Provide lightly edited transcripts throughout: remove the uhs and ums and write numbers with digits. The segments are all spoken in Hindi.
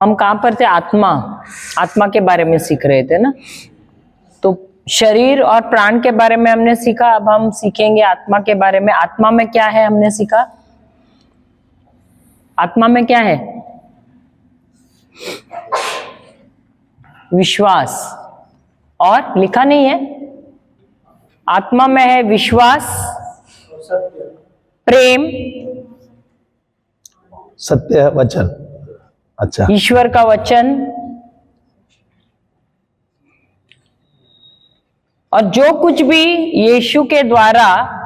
हम कहाँ पर थे? आत्मा के बारे में सीख रहे थे ना। तो शरीर और प्राण के बारे में हमने सीखा, अब हम सीखेंगे आत्मा के बारे में। आत्मा में क्या है हमने सीखा? आत्मा में क्या है? विश्वास। और लिखा नहीं है, आत्मा में है विश्वास, प्रेम, सत्य वचन। अच्छा, ईश्वर का वचन, और जो कुछ भी यीशु के द्वारा,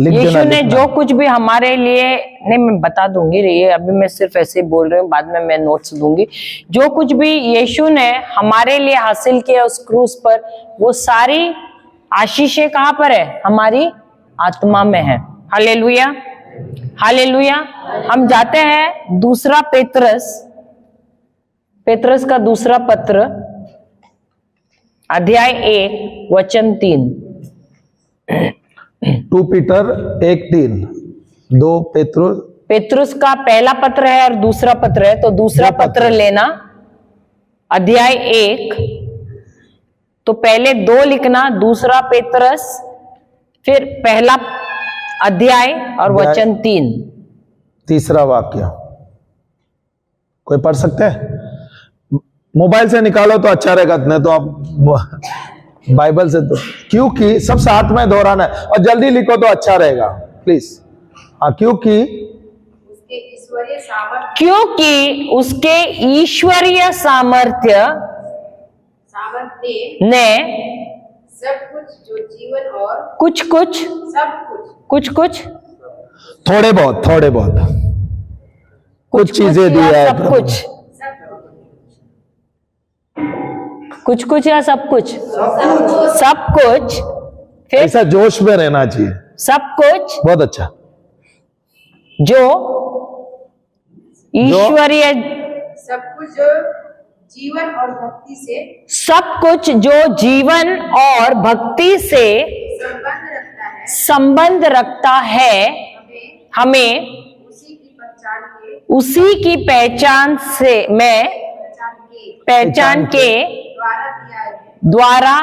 यीशु ने जो कुछ भी हमारे लिए, नहीं मैं बता दूंगी, ये अभी मैं सिर्फ ऐसे ही बोल रही हूँ, बाद में मैं नोट्स दूंगी। जो कुछ भी यीशु ने हमारे लिए हासिल किया उस क्रूस पर, वो सारी आशीषें कहाँ पर है? हमारी आत्मा में है। Hallelujah, hallelujah. हम जाते हैं दूसरा पेत्रस का दूसरा पत्र, अध्याय 1 वचन 3। 2 पीटर 1:3। 2 पेतरुस का पहला पत्र है और दूसरा पत्र है, तो दूसरा पत्र लेना, अध्याय 1। तो पहले 2 लिखना, दूसरा पेतरुस, फिर पहला अध्याय और वचन 3। तीसरा वाक्य कोई पढ़ सकते हैं? मोबाइल से निकालो तो अच्छा रहेगा, नहीं तो आप बाइबल से। तो क्योंकि सब साथ में दोहराना है, और जल्दी लिखो तो अच्छा रहेगा प्लीज। हाँ, क्योंकि उसके ईश्वरीय सामर्थ्य ने सब कुछ जो जीवन और कुछ थोड़े बहुत कुछ चीजें दी है। कुछ या सब कुछ। फिर ऐसा जोश में रहना चाहिए। सब कुछ बहुत अच्छा। जो ईश्वरीय, सब कुछ जो जीवन और भक्ति से, सब कुछ जो जीवन और भक्ति से संबंध रखता है, हमें उसी की पहचान के द्वारा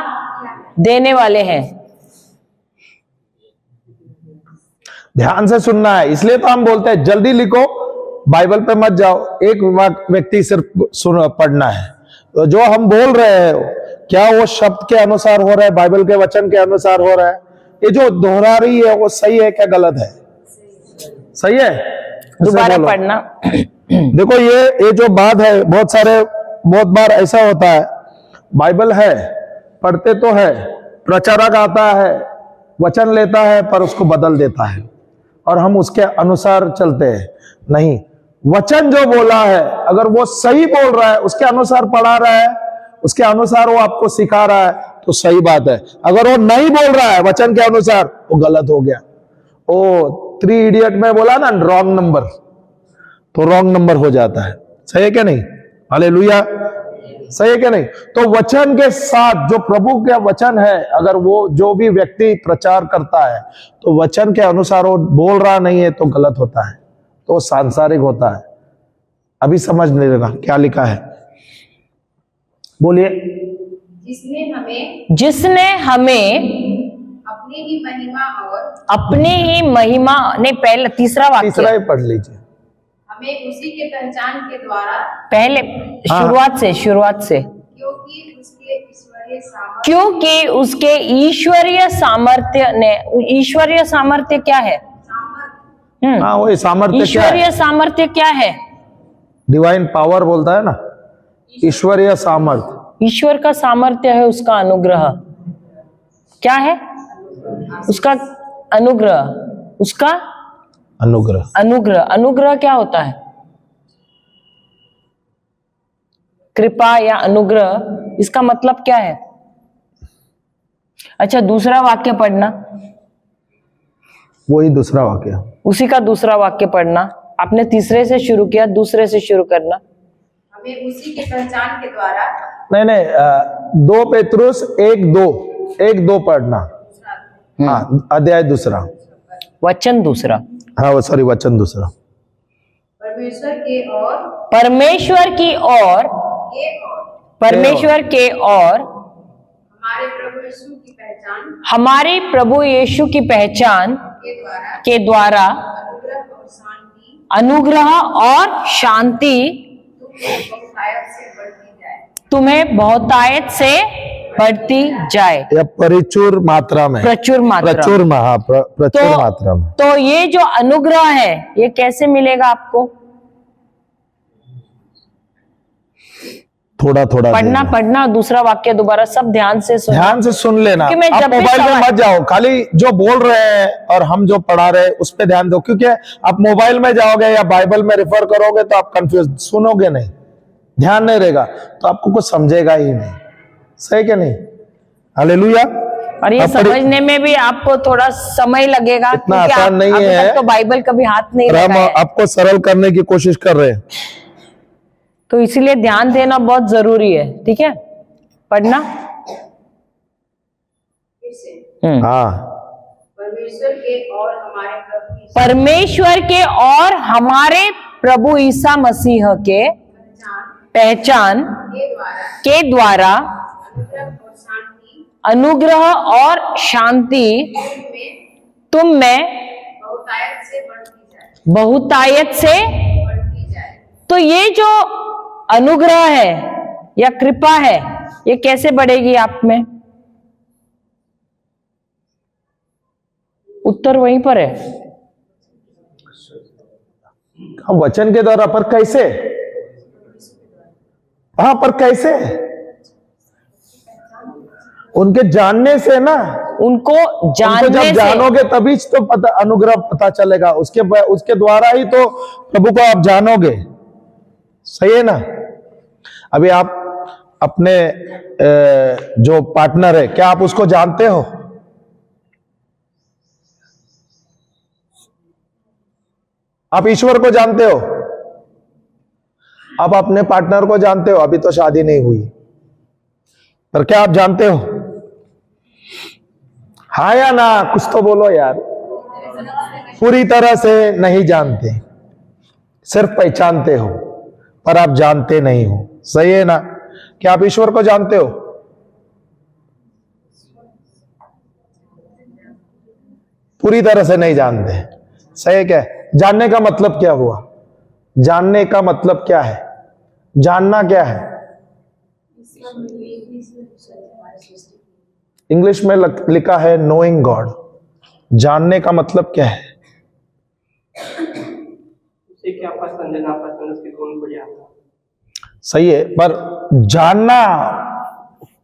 देने वाले हैं। ध्यान से सुनना है, इसलिए तो हम बोलते हैं जल्दी लिखो, बाइबल पे मत जाओ। एक व्यक्ति सिर्फ पढ़ना है। तो जो हम बोल रहे हैं क्या वो शब्द के अनुसार हो रहा है, बाइबल के वचन के अनुसार हो रहा है? ये जो दोहरा रही है वो सही है क्या गलत है? सही है, दोबारा पढ़ना। देखो ये जो बात है, बहुत बार ऐसा होता है, बाइबल है, पढ़ते तो है, प्रचारक आता है, वचन लेता है, पर उसको बदल देता है और हम उसके अनुसार चलते हैं। नहीं, वचन जो बोला है, अगर वो सही बोल रहा है, उसके अनुसार पढ़ा रहा है, उसके अनुसार वो आपको सिखा रहा है, तो सही बात है। अगर वो नहीं बोल रहा है वचन के अनुसार, वो गलत हो गया। ओ 3 इडियट में बोला ना, रॉन्ग नंबर, तो रॉन्ग नंबर हो जाता है। सही है क्या नहीं? हालेलुया, सही है क्या नहीं? तो वचन के साथ जो प्रभु का वचन है, अगर वो जो भी व्यक्ति प्रचार करता है, तो वचन के अनुसार वो बोल रहा नहीं है, तो गलत होता है, तो सांसारिक होता है। अभी समझ नहीं लेना क्या लिखा है, बोलिए। जिसने हमें अपनी ही महिमा नहीं, पहले तीसरा वाक्य, तीसरा ही पढ़ लीजिए। हमें उसी के पहचान के द्वारा, पहले शुरुआत से क्योंकि उसके ईश्वरीय सामर्थ्य ने, ईश्वरीय सामर्थ्य क्या है? हाँ, वही सामर्थ्य। ईश्वरीय सामर्थ्य क्या है? डिवाइन पावर बोलता है ना, ईश्वरीय सामर्थ्य। ईश्वर का सामर्थ्य है उसका अनुग्रह। क्या है? उसका अनुग्रह। उसका अनुग्रह क्या होता है? कृपा या अनुग्रह, इसका मतलब क्या है? अच्छा, दूसरा वाक्य पढ़ना, वही दूसरा वाक्य, उसी का दूसरा वाक्य पढ़ना। आपने तीसरे से शुरू किया, दूसरे से शुरू करना। हमें उसी के पहचान के द्वारा, नहीं 2 पेतरुस 1:2 पढ़ना। हाँ, अध्याय दूसरा, वचन दूसरा। हाँ सॉरी, वचन दूसरा। पर परमेश्वर के और परमेश्वर की ओर, परमेश्वर के ओर हमारे प्रभु यीशु की पहचान हमारे प्रभु यीशु की पहचान के द्वारा के द्वारा अनुग्रह और शांति अनुग्रह और शांति तुम्हें बहुतायत से बढ़ती जाए। तुम्हें बढ़ती जाए, या प्रचुर मात्रा में, प्रचुर मात्रा। प्रचुर मात्रा में। तो ये जो अनुग्रह है ये कैसे मिलेगा आपको? थोड़ा थोड़ा पढ़ना देना। पढ़ना, दूसरा वाक्य दोबारा सब ध्यान से सुनो। ध्यान से सुन लेना। क्योंकि मैं आप जब भी मोबाइल में सवाल- मत जाओ, खाली जो बोल रहे हैं और हम जो पढ़ा रहे हैं उस पे ध्यान दो, क्योंकि आप मोबाइल में जाओगे या बाइबल में रेफर करोगे तो आप कंफ्यूज, सुनोगे नहीं, ध्यान नहीं रहेगा तो आपको कुछ समझेगा ही नहीं। सही क्या नहीं? हालेलुया। और ये अब पढ़ी- समझने में भी आपको थोड़ा समय लगेगा, इतना क्योंकि आसान आप नहीं अभी है। तक तो बाइबल कभी हाथ नहीं और हम लगाया है। आपको सरल करने की कोशिश कर रहे हैं। तो इसीलिए ध्यान देना बहुत जरूरी है। ठीक है, पढ़ना। फिर से हाँ, परमेश्वर के और हमारे प्रभु यीशु परमेश्वर के और हमारे प्रभु ईसा मसीह के पहचान के द्वारा के द्वारा अनुग्रह और शांति अनुग्रह और शांति में तुम में बहुतायत से बढ़ती जाए, बहुतायत से। बढ़ती जाए। तो ये जो अनुग्रह है या कृपा है ये कैसे बढ़ेगी आप में? उत्तर वहीं पर है। वचन के द्वारा, पर कैसे? हाँ, पर कैसे? उनके जानने से ना, उनको उनको जानने जब से। जानोगे तभी तो पता, अनुग्रह पता चलेगा। उसके द्वारा ही तो प्रभु को आप जानोगे। सही है ना? अभी आप अपने जो पार्टनर है, क्या आप उसको जानते हो? आप ईश्वर को जानते हो? आप अपने पार्टनर को जानते हो? अभी तो शादी नहीं हुई, पर क्या आप जानते हो? हाँ या ना, कुछ तो बोलो यार। पूरी तरह से नहीं जानते, सिर्फ पहचानते हो, पर आप जानते नहीं हो। सही है ना? क्या आप ईश्वर को जानते हो? पूरी तरह से नहीं जानते। सही है क्या? जानने का मतलब क्या हुआ? जानने का मतलब क्या है? जानना क्या है? इंग्लिश में लिखा है नोइंग गॉड। जानने का मतलब क्या है? उसे क्या पसंद है ना पसंद, उसके गुण को जानना। सही है, पर जानना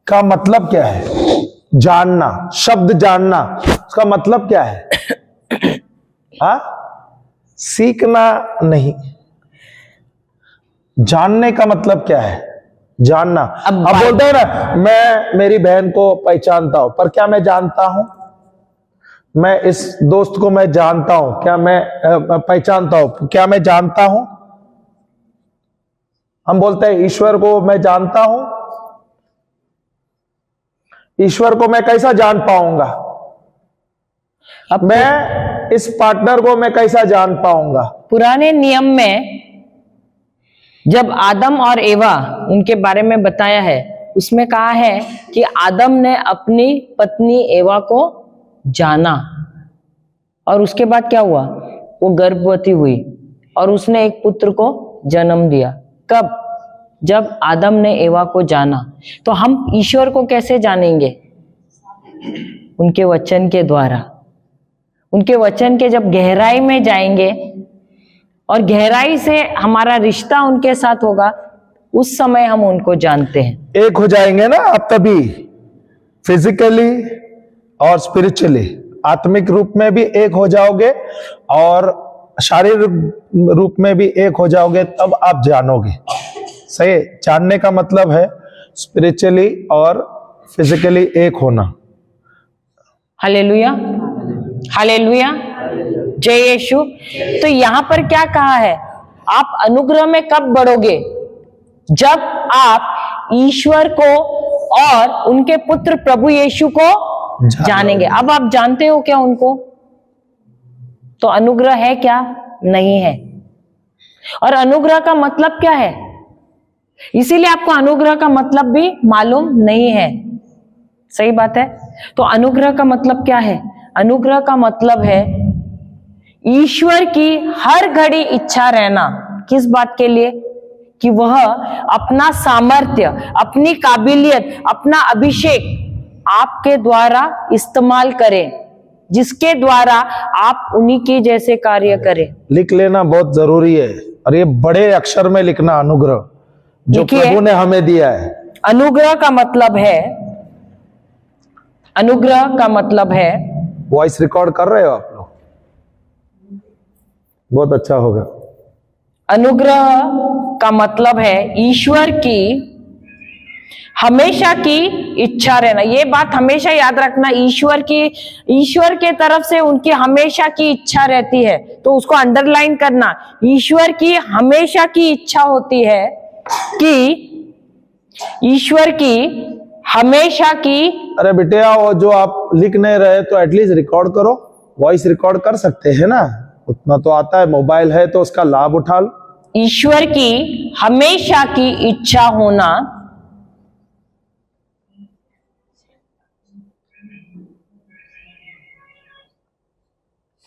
का मतलब क्या है? जानना, शब्द जानना, उसका मतलब क्या है? हाँ, सीखना नहीं। जानने का मतलब क्या है? जानना। अब आप बोलते हैं ना, मैं मेरी बहन को पहचानता हूं, पर क्या मैं जानता हूं? मैं इस दोस्त को मैं जानता हूं, क्या मैं पहचानता हूं? क्या मैं जानता हूं? हम बोलते हैं ईश्वर को मैं जानता हूं। ईश्वर को मैं कैसा जान पाऊंगा? अब मैं इस पार्टनर को मैं कैसा जान पाऊंगा? पुराने नियम में जब आदम और एवा उनके बारे में बताया है, उसमें कहा है कि आदम ने अपनी पत्नी एवा को जाना और उसके बाद क्या हुआ? वो गर्भवती हुई और उसने एक पुत्र को जन्म दिया। कब? जब आदम ने एवा को जाना। तो हम ईश्वर को कैसे जानेंगे? उनके वचन के द्वारा। उनके वचन के जब गहराई में जाएंगे और गहराई से हमारा रिश्ता उनके साथ होगा, उस समय हम उनको जानते हैं। एक हो जाएंगे ना आप तभी, फिजिकली और स्पिरिचुअली, आत्मिक रूप में भी एक हो जाओगे और शारीरिक रूप में भी एक हो जाओगे, तब आप जानोगे। सही? जानने का मतलब है स्पिरिचुअली और फिजिकली एक होना। हालेलुया, हालेलुया, जय यीशु। तो यहां पर क्या कहा है? आप अनुग्रह में कब बढ़ोगे? जब आप ईश्वर को और उनके पुत्र प्रभु यीशु को जानेंगे। अब आप जानते हो क्या उनको? तो अनुग्रह है क्या? नहीं है। और अनुग्रह का मतलब क्या है, इसीलिए आपको अनुग्रह का मतलब भी मालूम नहीं है। सही बात है। तो अनुग्रह का मतलब क्या है? अनुग्रह का मतलब है ईश्वर की हर घड़ी इच्छा रहना। किस बात के लिए? कि वह अपना सामर्थ्य, अपनी काबिलियत, अपना अभिषेक आपके द्वारा इस्तेमाल करें, जिसके द्वारा आप उन्हीं के जैसे कार्य करें। लिख लेना बहुत जरूरी है, और ये बड़े अक्षर में लिखना, अनुग्रह जो देखिए, प्रभु ने हमें दिया है। अनुग्रह का मतलब है, अनुग्रह का मतलब है, वॉइस रिकॉर्ड कर रहे हो आप लोग? बहुत अच्छा होगा। अनुग्रह का मतलब है ईश्वर की हमेशा की इच्छा रहना। ये बात हमेशा याद रखना, ईश्वर के तरफ से उनकी हमेशा की इच्छा रहती है। तो उसको अंडरलाइन करना, ईश्वर की हमेशा की इच्छा होती है कि ईश्वर की हमेशा की। अरे बेटिया, वो जो आप लिख नहीं रहे तो एटलीस्ट रिकॉर्ड करो, वॉइस रिकॉर्ड कर सकते हैं ना, उतना तो आता है, मोबाइल है तो उसका लाभ उठा लो। ईश्वर की हमेशा की इच्छा होना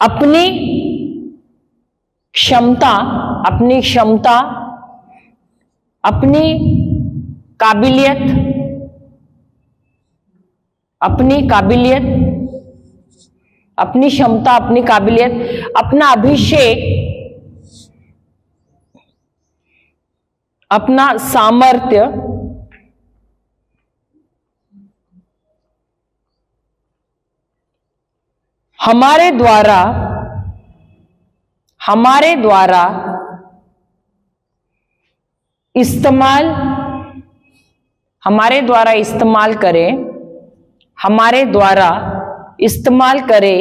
अपनी क्षमता, अपनी क्षमता, अपनी काबिलियत, अपनी काबिलियत, अपनी क्षमता, अपनी काबिलियत, अपना अभिषेक, अपना सामर्थ्य हमारे द्वारा इस्तेमाल, हमारे द्वारा इस्तेमाल करें, हमारे द्वारा इस्तेमाल करें,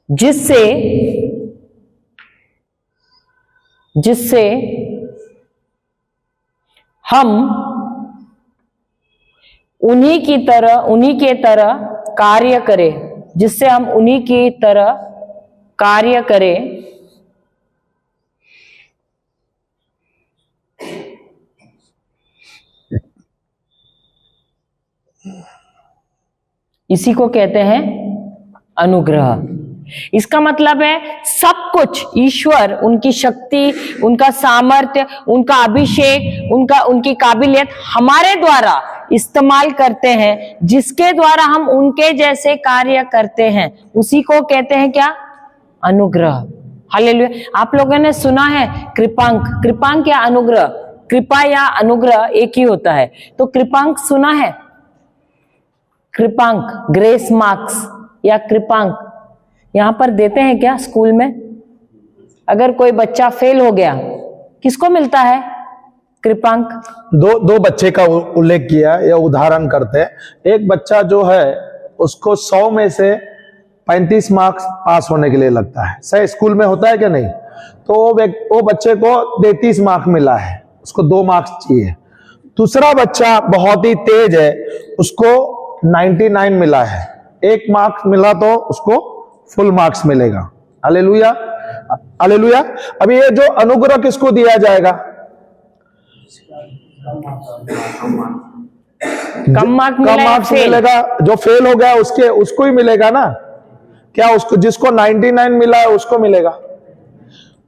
जिससे हम उन्हीं के तरह कार्य करें, जिससे हम उन्हीं की तरह कार्य करें, इसी को कहते हैं अनुग्रह। इसका मतलब है सब कुछ ईश्वर, उनकी शक्ति, उनका सामर्थ्य, उनका अभिषेक, उनकी काबिलियत हमारे द्वारा इस्तेमाल करते हैं, जिसके द्वारा हम उनके जैसे कार्य करते हैं, उसी को कहते हैं क्या? अनुग्रह। हालेलुया। आप लोगों ने सुना है कृपांक। कृपांक या अनुग्रह, कृपा या अनुग्रह एक ही होता है। तो कृपांक सुना है? कृपांक, ग्रेस मार्क्स या कृपांक यहां पर देते हैं क्या स्कूल में? अगर कोई बच्चा फेल हो गया, किसको मिलता है कृपांक? दो बच्चे का उल्लेख किया या उदाहरण करते हैं। एक बच्चा जो है उसको 100 में से 35 मार्क्स पास होने के लिए लगता है, सही स्कूल में होता है क्या नहीं? तो वो बच्चे को 33 मार्क्स मिला है, उसको 2 मार्क्स चाहिए। दूसरा बच्चा बहुत ही तेज है, उसको 99 मिला है, 1 मार्क्स मिला तो उसको फुल मार्क्स मिलेगा। Hallelujah, hallelujah. अभी ये जो अनुग्रह किसको दिया जाएगा? कम मार्क्स मिलेगा। जो फेल हो गया उसको ही मिलेगा ना? क्या उसको, जिसको 99 मिला है उसको मिलेगा?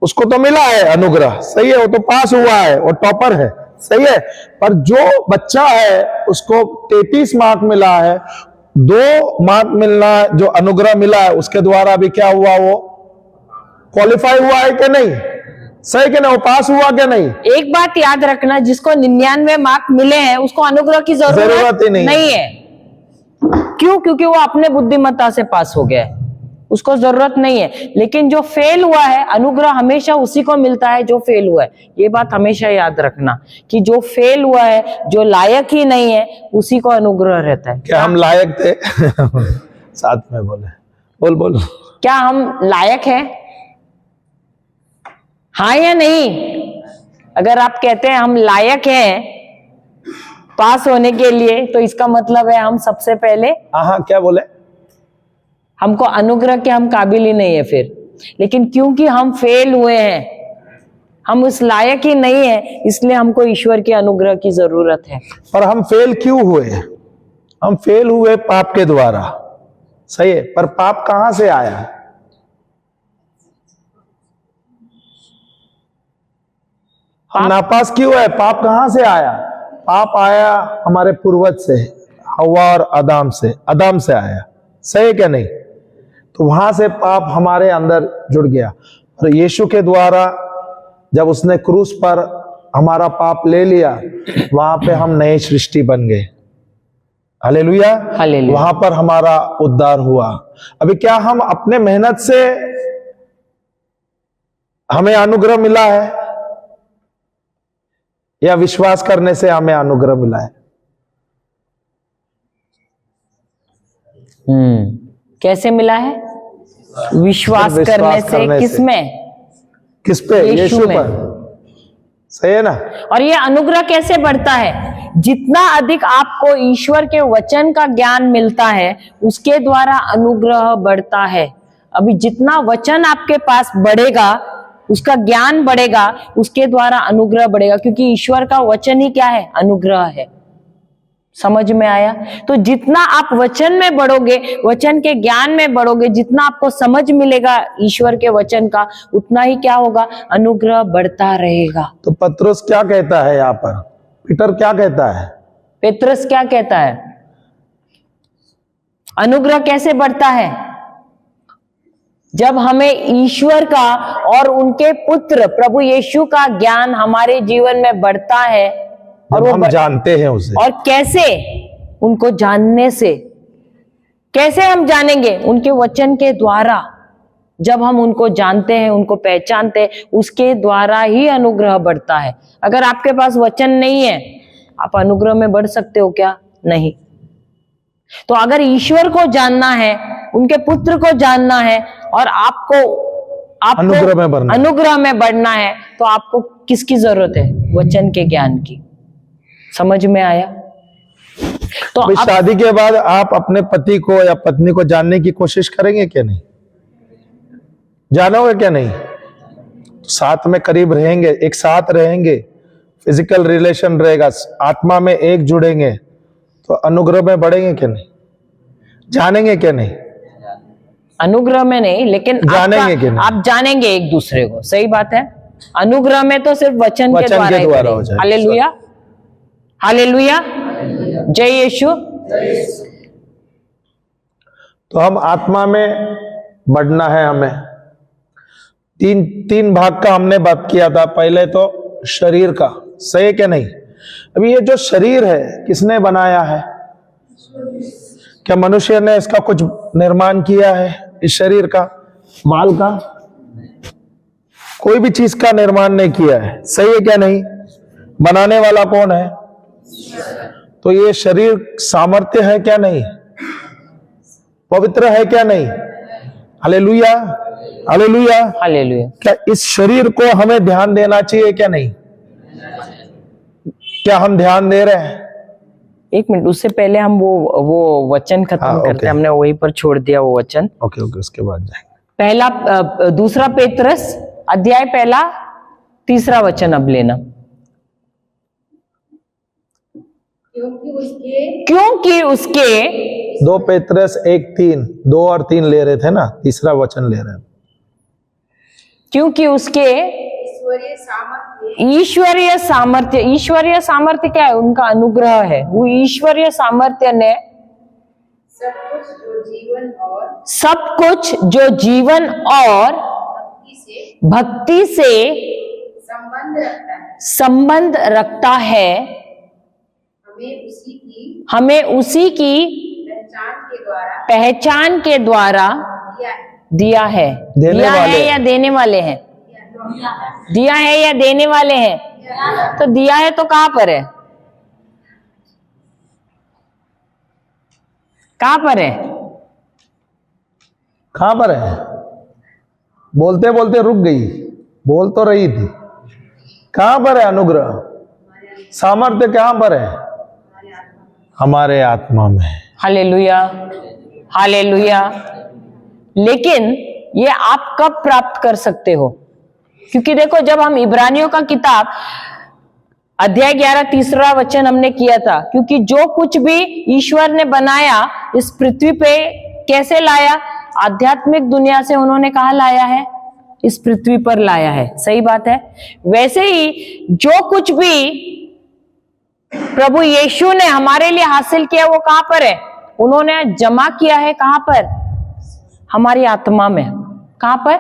उसको तो मिला है अनुग्रह, सही है, वो तो पास हुआ है, वो टॉपर है, सही है। पर जो बच्चा है उसको 33 मार्क मिला है, 2 मार्क मिलना, जो अनुग्रह मिला है उसके द्वारा भी क्या हुआ? वो क्वालिफाई हुआ है कि नहीं? सही कि नहीं? वो पास हुआ कि नहीं? एक बात याद रखना, जिसको 99 मार्क मिले हैं उसको अनुग्रह की जरूरत ही नहीं है। क्यों? क्योंकि वो अपने बुद्धिमत्ता से पास हो गया है, उसको जरूरत नहीं है। लेकिन जो फेल हुआ है, अनुग्रह हमेशा उसी को मिलता है जो फेल हुआ है। ये बात हमेशा याद रखना कि जो फेल हुआ है, जो लायक ही नहीं है, उसी को अनुग्रह रहता है। क्या हम लायक थे? साथ में बोले, बोल। क्या हम लायक हैं? हाँ या नहीं? अगर आप कहते हैं हम लायक हैं पास होने के लिए, तो इसका मतलब है हम सबसे पहले, हाँ, क्या बोले? हमको अनुग्रह के हम काबिल ही नहीं है फिर। लेकिन क्योंकि हम फेल हुए हैं, हम उस लायक ही नहीं है, इसलिए हमको ईश्वर के अनुग्रह की जरूरत है। पर हम फेल क्यों हुए? हम फेल हुए पाप के द्वारा, सही है, पर पाप कहां से आया? हम नापास क्यों है? पाप कहां से आया? पाप आया हमारे पूर्वज से, हवा और आदम से आया, सही है क्या नहीं? तो वहां से पाप हमारे अंदर जुड़ गया, और यीशु के द्वारा जब उसने क्रूस पर हमारा पाप ले लिया, वहां पे हम नई सृष्टि बन गए। Hallelujah, hallelujah. वहां पर हमारा उद्धार हुआ। अभी क्या हम अपने मेहनत से हमें अनुग्रह मिला है, या विश्वास करने से हमें अनुग्रह मिला है? कैसे मिला है? विश्वास करने से। किसमें? किस पे? यीशु में। पर, सही है ना? और ये अनुग्रह कैसे बढ़ता है? जितना अधिक आपको ईश्वर के वचन का ज्ञान मिलता है, उसके द्वारा अनुग्रह बढ़ता है। अभी जितना वचन आपके पास बढ़ेगा, उसका ज्ञान बढ़ेगा, उसके द्वारा अनुग्रह बढ़ेगा, क्योंकि ईश्वर का वचन ही क्या है? अनुग्रह है। समझ में आया? तो जितना आप वचन में बढ़ोगे, वचन के ज्ञान में बढ़ोगे, जितना आपको समझ मिलेगा ईश्वर के वचन का, उतना ही क्या होगा? अनुग्रह बढ़ता रहेगा। तो पतरस क्या कहता है यहाँ पर? पीटर क्या कहता है? पेत्रस क्या कहता है? अनुग्रह कैसे बढ़ता है? जब हमें ईश्वर का और उनके पुत्र प्रभु यीशु का ज्ञान हमारे जीवन में बढ़ता है, और वो हम जानते हैं उसे। और कैसे? उनको जानने से। कैसे हम जानेंगे? उनके वचन के द्वारा। जब हम उनको जानते हैं, उनको पहचानते हैं, उसके द्वारा ही अनुग्रह बढ़ता है। अगर आपके पास वचन नहीं है, आप अनुग्रह में बढ़ सकते हो क्या? नहीं। तो अगर ईश्वर को जानना है, उनके पुत्र को जानना है, और आपको अनुग्रह में बढ़ना है, तो आपको किसकी जरूरत है? वचन के ज्ञान की। समझ में आया? तो शादी के बाद आप अपने पति को या पत्नी को जानने की कोशिश करेंगे क्या नहीं? जानोगे क्या नहीं? साथ में करीब रहेंगे, एक साथ रहेंगे, फिजिकल रिलेशन रहेगा, आत्मा में एक जुड़ेंगे, तो अनुग्रह में बढ़ेंगे क्या नहीं? जानेंगे क्या नहीं? अनुग्रह में नहीं, लेकिन जानेंगे क्या नहीं? आप जानेंगे एक दूसरे को। सही बात है। अनुग्रह में तो सिर्फ वचन के द्वारा हो जाए। हालेलुया, हालेलुया, जय यीशु। तो हम आत्मा में बढ़ना है हमें। तीन भाग का हमने बात किया था। पहले तो शरीर का, सही है क्या नहीं? अभी ये जो शरीर है, किसने बनाया है? क्या मनुष्य ने इसका कुछ निर्माण किया है? इस शरीर का, माल का, कोई भी चीज का निर्माण नहीं किया है, सही है क्या नहीं? बनाने वाला कौन है? तो ये शरीर सामर्थ्य है क्या नहीं? पवित्र है क्या नहीं? Hallelujah, hallelujah, hallelujah. क्या इस शरीर को हमें ध्यान देना चाहिए क्या नहीं? क्या हम ध्यान दे रहे हैं? एक मिनट, उससे पहले हम वो वचन खत्म करते हैं। हमने वहीं पर छोड़ दिया वो वचन। ओके, उसके बाद जाएंगे। दूसरा पेत्रस अध्याय 1 3 वचन अब लेना। क्योंकि उसके 2 पेत्रस 1:3, 2 और 3 ले रहे थे ना, तीसरा वचन ले रहे हैं। क्योंकि उसके ईश्वरीय सामर्थ्य क्या है? उनका अनुग्रह है। वो ईश्वरीय सामर्थ्य ने सब कुछ जो जीवन और भक्ति से संबंध रखता है, हमें उसी की पहचान के द्वारा दिया है। दिया है या देने वाले हैं? दिया है या देने वाले हैं? तो दिया है तो कहां पर है? कहां पर है? कहां पर है? बोलते बोलते रुक गई, बोल तो रही थी। कहां पर है अनुग्रह? सामर्थ्य कहां पर है? हमारे आत्मा में। Hallelujah, hallelujah. लेकिन ये आप कब प्राप्त कर सकते हो? क्योंकि देखो, जब हम इब्रानियों का किताब अध्याय 11 तीसरा वचन हमने किया था, क्योंकि जो कुछ भी ईश्वर ने बनाया इस पृथ्वी पे कैसे लाया? आध्यात्मिक दुनिया से उन्होंने कहा लाया है, इस पृथ्वी पर लाया है। सही बात है। वैसे ही जो कुछ भी प्रभु यीशु ने हमारे लिए हासिल किया वो कहां पर है? उन्होंने जमा किया है। कहां पर? हमारी आत्मा में। कहां पर?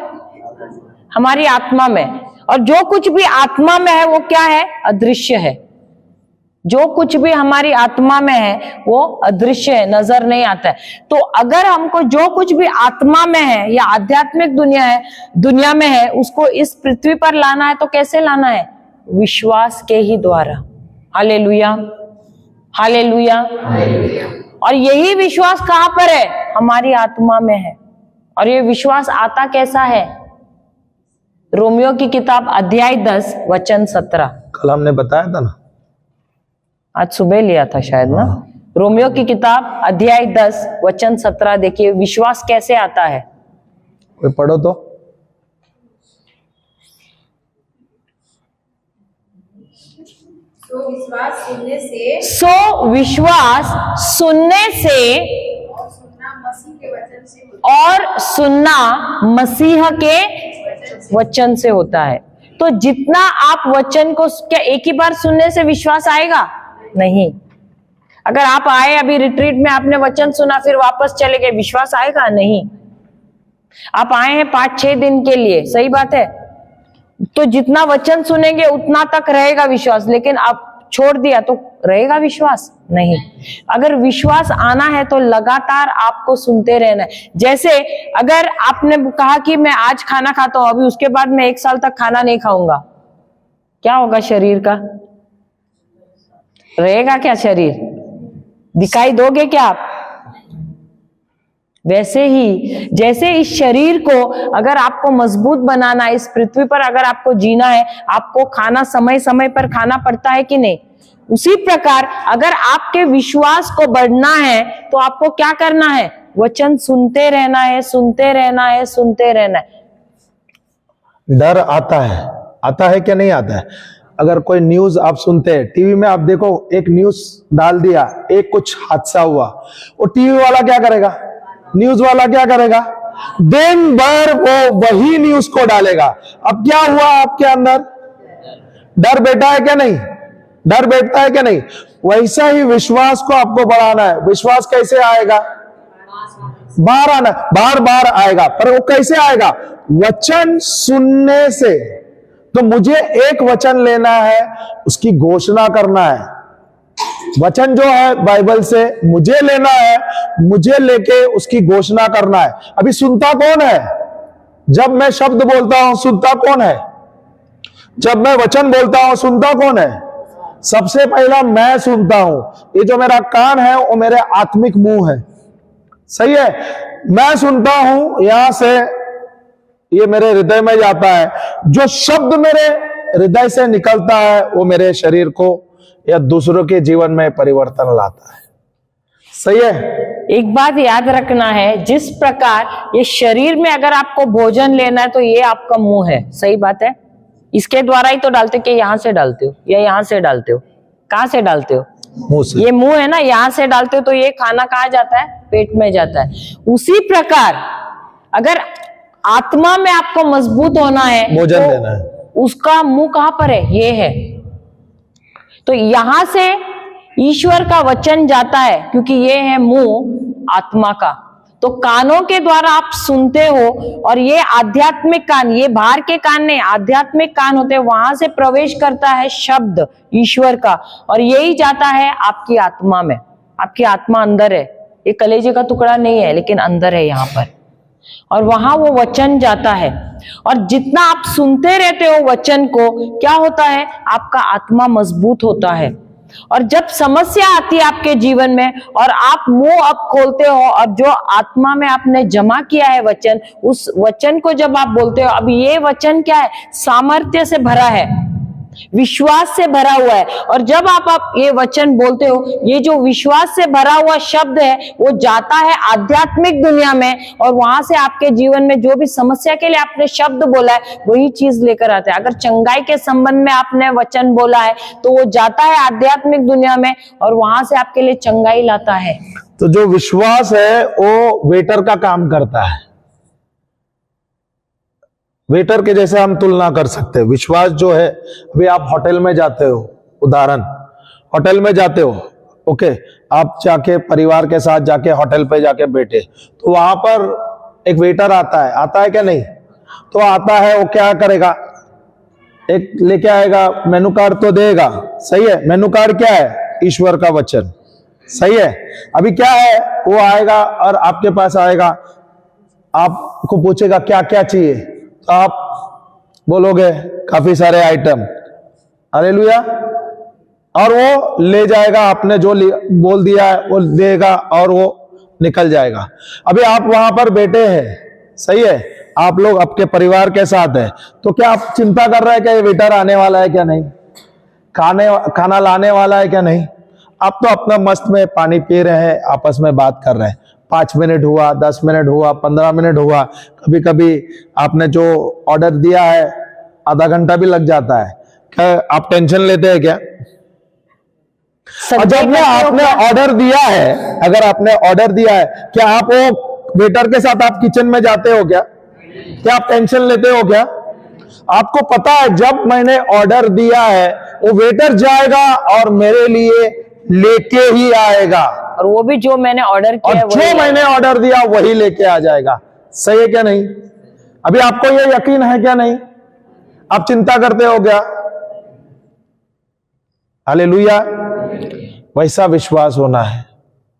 हमारी आत्मा में। और जो कुछ भी आत्मा में है वो क्या है? अदृश्य है। जो कुछ भी हमारी आत्मा में है वो अदृश्य है, नजर नहीं आता है। तो अगर हमको जो कुछ भी आत्मा में है या आध्यात्मिक दुनिया में है उसको इस पृथ्वी पर लाना है, तो कैसे लाना है? विश्वास के ही द्वारा। Hallelujah, hallelujah. और यही विश्वास कहां पर है? हमारी आत्मा में है। और ये विश्वास आता कैसा है? रोमियो की किताब अध्याय 10 वचन 17। कल हमने बताया था ना, आज सुबह लिया था शायद ना। रोमियो की किताब अध्याय 10 वचन 17 देखिए, विश्वास कैसे आता है। कोई पढ़ो तो। तो विश्वास सुनने से सो विश्वास सुनने से और सुनना मसीह के वचन से होता और सुनना मसीह के वचन से होता है। तो जितना आप वचन को, क्या एक ही बार सुनने से विश्वास आएगा? नहीं। अगर आप आए अभी रिट्रीट में, आपने वचन सुना फिर वापस चले गए, विश्वास आएगा? नहीं। आप आए हैं 5-6 दिन के लिए, सही बात है, तो जितना वचन सुनेंगे उतना तक रहेगा विश्वास, लेकिन आप छोड़ दिया तो रहेगा विश्वास? नहीं। अगर विश्वास आना है तो लगातार आपको सुनते रहना है। जैसे अगर आपने कहा कि मैं आज खाना खाता हूं, अभी उसके बाद मैं 1 साल तक खाना नहीं खाऊंगा, क्या होगा शरीर का? रहेगा क्या शरीर? दिखाई दोगे क्या आप? वैसे ही जैसे इस शरीर को अगर आपको मजबूत बनाना है, इस पृथ्वी पर अगर आपको जीना है, आपको खाना समय समय पर खाना पड़ता है कि नहीं? उसी प्रकार अगर आपके विश्वास को बढ़ना है तो आपको क्या करना है? वचन सुनते रहना है, सुनते रहना है, सुनते रहना है। डर आता है क्या नहीं आता है? अगर कोई न्यूज आप सुनते हैं टीवी में, आप देखो एक न्यूज डाल दिया, एक कुछ हादसा हुआ, वो टीवी वाला क्या करेगा? न्यूज वाला क्या करेगा? दिन भर वो वही न्यूज को डालेगा। अब क्या हुआ आपके अंदर? डर बैठा है क्या नहीं? डर बैठता है क्या नहीं? वैसा ही विश्वास को आपको बढ़ाना है। विश्वास कैसे आएगा? बाहर आना, बार बार आएगा, पर वो कैसे आएगा? वचन सुनने से। तो मुझे एक वचन लेना है, उसकी घोषणा करना है। वचन जो है बाइबल से मुझे लेना है, मुझे लेके उसकी घोषणा करना है। अभी सुनता कौन है? जब मैं शब्द बोलता हूं सुनता कौन है? जब मैं वचन बोलता हूं सुनता कौन है? सबसे पहला मैं सुनता हूं। ये जो मेरा कान है वो मेरे आत्मिक मुंह है। सही है, मैं सुनता हूं, यहां से ये मेरे हृदय में जाता है। जो शब्द मेरे हृदय से निकलता है वो मेरे शरीर को या दूसरों के जीवन में परिवर्तन लाता है। सही है। एक बात याद रखना है, जिस प्रकार ये शरीर में अगर आपको भोजन लेना है तो ये आपका मुंह है। सही बात है। इसके द्वारा ही तो डालते कि यहां से डालते हो या यहां से डालते हो? कहां से डालते हो? मुंह से। ये मुंह है ना, यहां से डालते हो तो ये खाना कहां जाता है? पेट में जाता है। उसी प्रकार अगर आत्मा में आपको मजबूत होना है, भोजन तो लेना है, उसका मुंह कहां पर है? ये है। तो यहां से ईश्वर का वचन जाता है, क्योंकि ये है मुंह आत्मा का। तो कानों के द्वारा आप सुनते हो, और ये आध्यात्मिक कान, ये बाहर के कान नहीं, आध्यात्मिक कान होते हैं, वहां से प्रवेश करता है शब्द ईश्वर का, और यही जाता है आपकी आत्मा में। आपकी आत्मा अंदर है, ये कलेजे का टुकड़ा नहीं है, लेकिन अंदर है यहाँ पर, और वहां वो वचन जाता है। और जितना आप सुनते रहते हो वचन को, क्या होता है? आपका आत्मा मजबूत होता है। और जब समस्या आती है आपके जीवन में और आप मुंह अब खोलते हो, और जो आत्मा में आपने जमा किया है वचन, उस वचन को जब आप बोलते हो, अब ये वचन क्या है? सामर्थ्य से भरा है। विश्वास से भरा हुआ है। और जब आप ये वचन बोलते हो, ये जो विश्वास से भरा हुआ शब्द है वो जाता है आध्यात्मिक दुनिया में, और वहां से आपके जीवन में जो भी समस्या के लिए आपने शब्द बोला है वही चीज लेकर आता है। अगर चंगाई के संबंध में आपने वचन बोला है तो वो जाता है आध्यात्मिक दुनिया में और वहां से आपके लिए चंगाई लाता है। तो जो विश्वास है वो वेटर का काम करता है। वेटर के जैसे हम तुलना कर सकते हैं। विश्वास जो है, अभी आप होटल में जाते हो, उदाहरण होटल में जाते हो, ओके, आप जाके परिवार के साथ जाके होटल पे जाके बैठे, तो वहां पर एक वेटर आता है क्या नहीं? तो आता है, वो क्या करेगा? एक लेके आएगा, मेनू कार्ड तो देगा, सही है। मेनू कार्ड क्या है? ईश्वर का वचन, सही है। अभी क्या है, वो आएगा और आपके पास आएगा, आपको पूछेगा क्या क्या चाहिए, तो आप बोलोगे काफी सारे आइटम, हालेलुया, और वो ले जाएगा, आपने जो बोल दिया है वो देगा और वो निकल जाएगा। अभी आप वहां पर बैठे हैं, सही है, आप लोग आपके परिवार के साथ हैं, तो क्या आप चिंता कर रहे हैं कि ये वेटर आने वाला है क्या नहीं, खाना लाने वाला है क्या नहीं? आप तो अपना मस्त में पानी पी रहे हैं, आपस में बात कर रहे हैं। 5 मिनट हुआ, 10 मिनट हुआ, 15 मिनट हुआ, कभी कभी आपने जो ऑर्डर दिया है आधा घंटा भी लग जाता है। क्या आप टेंशन लेते हैं क्या? और जब में आपने ऑर्डर दिया है, अगर आपने ऑर्डर दिया है, क्या आप वो वेटर के साथ आप किचन में जाते हो क्या? क्या आप टेंशन लेते हो क्या? आपको पता है जब मैंने ऑर्डर दिया है वो वेटर जाएगा और मेरे लिए लेके ही आएगा, और वो भी जो मैंने ऑर्डर किया है, जो मैंने ऑर्डर दिया वही लेके आ जाएगा। सही है क्या नहीं? अभी आपको ये यकीन है क्या नहीं? आप चिंता करते हो क्या? हालेलुया। वैसा विश्वास होना है।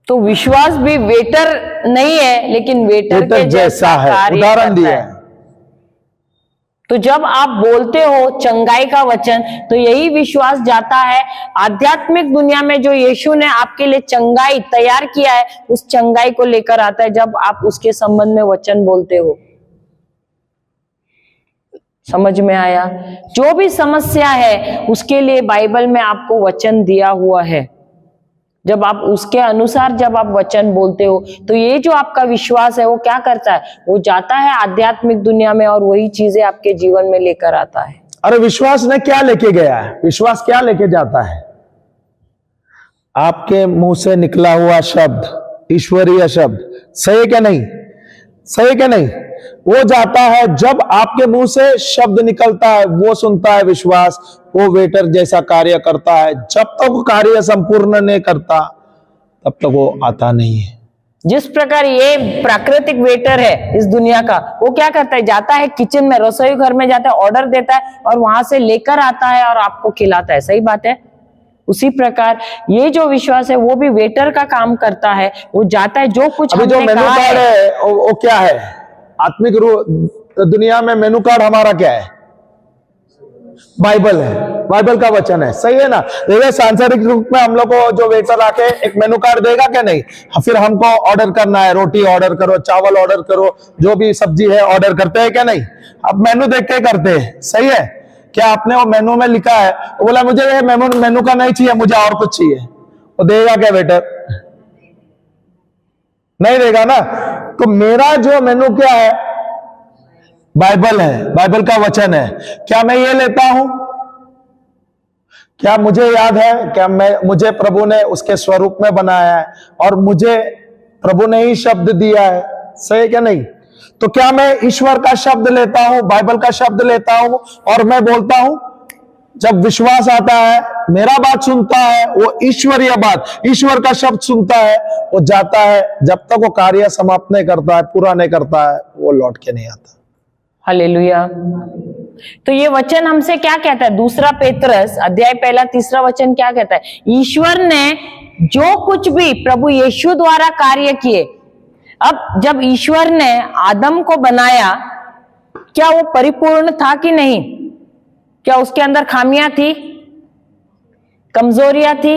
तो विश्वास भी वेटर नहीं है, लेकिन वेटर के जैसा है। कार्य उदाहरण करता दिया है। है। तो जब आप बोलते हो चंगाई का वचन, तो यही विश्वास जाता है आध्यात्मिक दुनिया में। जो यीशु ने आपके लिए चंगाई तैयार किया है, उस चंगाई को लेकर आता है जब आप उसके संबंध में वचन बोलते हो। समझ में आया? जो भी समस्या है उसके लिए बाइबल में आपको वचन दिया हुआ है। जब आप उसके अनुसार जब आप वचन बोलते हो, तो ये जो आपका विश्वास है वो क्या करता है? वो जाता है आध्यात्मिक दुनिया में और वही चीजें आपके जीवन में लेकर आता है। अरे विश्वास ने क्या लेके गया है? विश्वास क्या लेके जाता है? आपके मुंह से निकला हुआ शब्द, ईश्वरीय शब्द, सही है क्या नहीं? सही है क्या नहीं? वो जाता है, जब आपके मुंह से शब्द निकलता है वो सुनता है विश्वास, वो वेटर जैसा कार्य करता है। जब तक वो कार्य संपूर्ण नहीं करता तब तक वो आता नहीं है। जिस प्रकार ये प्राकृतिक वेटर है इस दुनिया का, वो क्या करता है? जाता है किचन में, रसोई घर में जाता है, ऑर्डर देता है और वहां से लेकर आता है और आपको खिलाता है। सही बात है? उसी प्रकार ये जो विश्वास है वो भी वेटर का काम करता है। वो जाता है, जो कुछ अभी जो हमने मेनू कहा कार्ड है वो क्या है? आत्मिक दुनिया में मेनू कार्ड हमारा क्या है? बाइबल है, बाइबल का वचन है, सही है ना? देखिए सांसारिक रूप में हम लोग को जो वेटर आके एक मेनू कार्ड देगा क्या नहीं? फिर हमको ऑर्डर करना है, रोटी ऑर्डर करो, चावल ऑर्डर करो, जो भी सब्जी है ऑर्डर करते हैं क्या नहीं? अब मेनू देख के करते हैं, सही है? क्या आपने वो मेनू में लिखा है, वो बोला मुझे ये मेनू का नहीं चाहिए, मुझे और कुछ चाहिए, वो देगा क्या वेटर? नहीं देगा ना। तो मेरा जो मेनू क्या है? बाइबल है, बाइबल का वचन है। क्या मैं ये लेता हूं? क्या मुझे याद है? क्या मुझे प्रभु ने उसके स्वरूप में बनाया है और मुझे प्रभु ने ही शब्द दिया है, सही है क्या नहीं? तो क्या मैं ईश्वर का शब्द लेता हूं, बाइबल का शब्द लेता हूं और मैं बोलता हूं? जब विश्वास आता है, मेरा बात सुनता है, वो ईश्वरीय बात, ईश्वर का शब्द सुनता है, वो जाता है, जब तक वो कार्य समाप्त नहीं करता है, पूरा नहीं करता है, वो लौट के नहीं आता। हालेलुया। तो ये वचन हमसे क्या कहता है? 2 पेत्रस अध्याय 1 3 वचन क्या कहता है? ईश्वर ने जो कुछ भी प्रभु यीशु द्वारा कार्य किए, अब जब ईश्वर ने आदम को बनाया, क्या वो परिपूर्ण था कि नहीं? क्या उसके अंदर खामियां थी, कमजोरियां थी?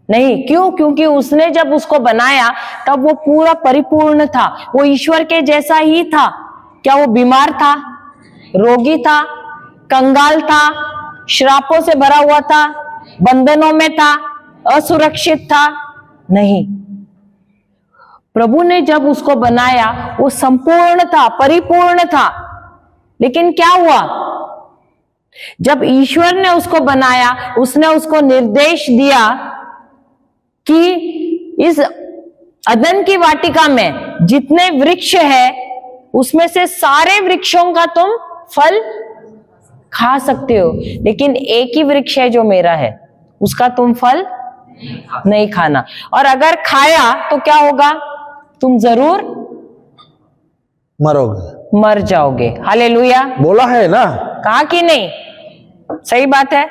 नहीं। क्यों? क्योंकि उसने जब उसको बनाया तब वो पूरा परिपूर्ण था, वो ईश्वर के जैसा ही था। क्या वो बीमार था, रोगी था, कंगाल था? श्रापों से भरा हुआ था, बंधनों में था, असुरक्षित था? नहीं। प्रभु ने जब उसको बनाया वो संपूर्ण था, परिपूर्ण था। लेकिन क्या हुआ? जब ईश्वर ने उसको बनाया, उसने उसको निर्देश दिया कि इस अदन की वाटिका में जितने वृक्ष है उसमें से सारे वृक्षों का तुम फल खा सकते हो, लेकिन एक ही वृक्ष है जो मेरा है, उसका तुम फल नहीं खाना। और अगर खाया तो क्या होगा? तुम जरूर मरोगे, मर जाओगे। हालेलुया। बोला है ना? कहा कि नहीं? सही बात है।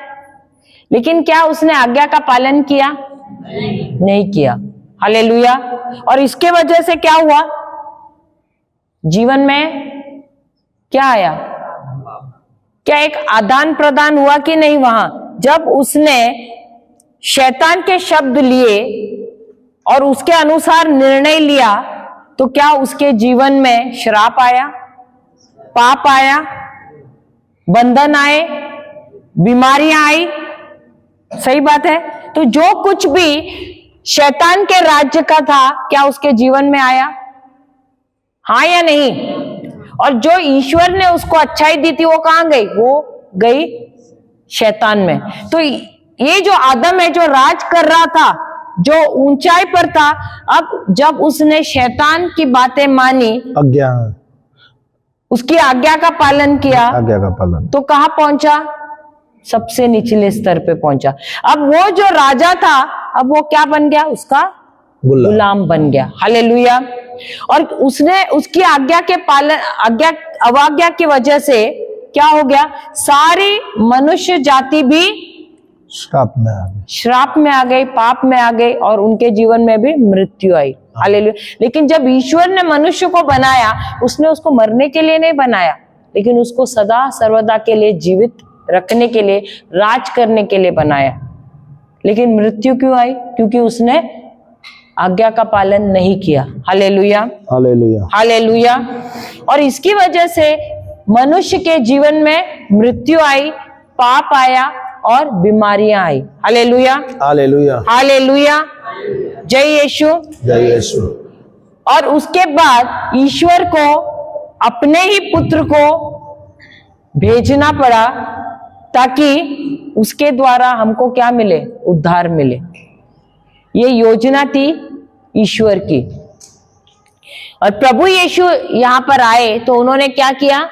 लेकिन क्या उसने आज्ञा का पालन किया? नहीं किया। हालेलुया। और इसके वजह से क्या हुआ? जीवन में क्या आया? क्या एक आदान प्रदान हुआ कि नहीं? वहां जब उसने शैतान के शब्द लिए और उसके अनुसार निर्णय लिया तो क्या उसके जीवन में श्राप आया, पाप आया, बंधन आए, बीमारियां आई? सही बात है। तो जो कुछ भी शैतान के राज्य का था क्या उसके जीवन में आया? हाँ या नहीं? और जो ईश्वर ने उसको अच्छाई दी थी वो कहां गई? वो गई शैतान में। तो ये जो आदम है जो राज कर रहा था, जो ऊंचाई पर था, अब जब उसने शैतान की बातें मानी, आज्ञा, उसकी आज्ञा का पालन किया, आज्ञा का पालन, तो कहां पहुंचा? सबसे निचले स्तर पे पहुंचा। अब वो जो राजा था, अब वो क्या बन गया? उसका गुलाम बन गया। हालेलुया। और उसने उसकी आज्ञा के पालन, अवज्ञा की वजह से क्या हो गया? सारी मनुष्य जाति भी श्राप में आ गई, पाप में आ गई, और उनके जीवन में भी मृत्यु आई। हालेलुया। लेकिन जब ईश्वर ने मनुष्य को बनाया, उसने उसको मरने के लिए नहीं बनाया, लेकिन उसको सदा सर्वदा के लिए जीवित रखने के लिए, राज करने के लिए बनाया। लेकिन मृत्यु क्यों आई? क्योंकि उसने आज्ञा का पालन नहीं किया। Hallelujah, hallelujah, hallelujah. और इसकी वजह से मनुष्य के जीवन में मृत्यु आई, पाप आया और बीमारियां आई। Hallelujah, hallelujah, hallelujah. जय यीशु, जय यीशु। और उसके बाद ईश्वर को अपने ही पुत्र को भेजना पड़ा ताकि उसके द्वारा हमको क्या मिले? उद्धार मिले। ये योजना थी ईश्वर की। और प्रभु यीशु यहां पर आए तो उन्होंने क्या किया?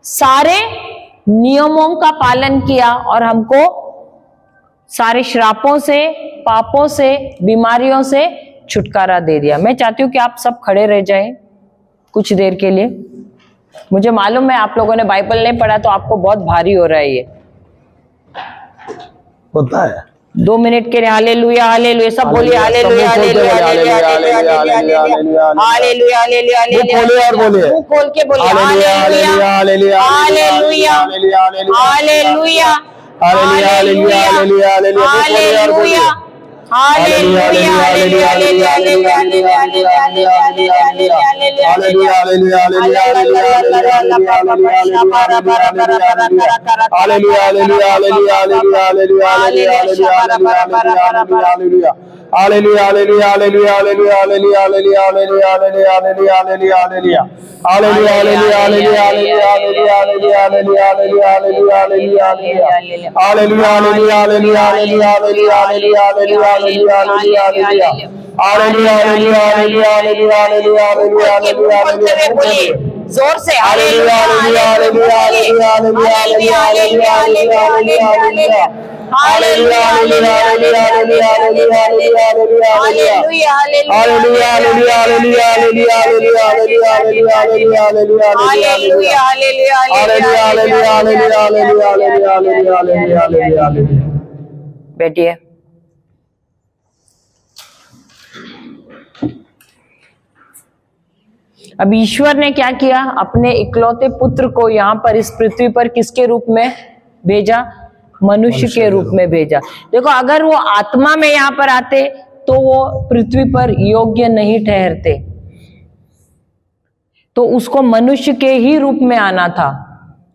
सारे नियमों का पालन किया और हमको सारे श्रापों से, पापों से, बीमारियों से छुटकारा दे दिया। मैं चाहती हूं कि आप सब खड़े रह जाएं कुछ देर के लिए। मुझे मालूम है आप लोगों ने बाइबल नहीं पढ़ा तो आपको बहुत भारी हो रहा है ये। होता है 2 मिनट के लिए। Hallelujah, hallelujah. सब बोलिए hallelujah, hallelujah, hallelujah, hallelujah, hallelujah, hallelujah, hallelujah. मुंह खोल के बोलिए hallelujah, hallelujah, hallelujah, hallelujah, hallelujah, hallelujah, hallelujah. जोर से hallelujah, hallelujah, hallelujah, hallelujah, hallelujah, hallelujah, hallelujah, hallelujah, hallelujah. बैठिए। अब ईश्वर ने क्या किया? अपने इकलौते पुत्र को यहाँ पर इस पृथ्वी पर किसके रूप में भेजा? मनुष्य के रूप में भेजा। देखो, अगर वो आत्मा में यहाँ पर आते तो वो पृथ्वी पर योग्य नहीं ठहरते, तो उसको मनुष्य के ही रूप में आना था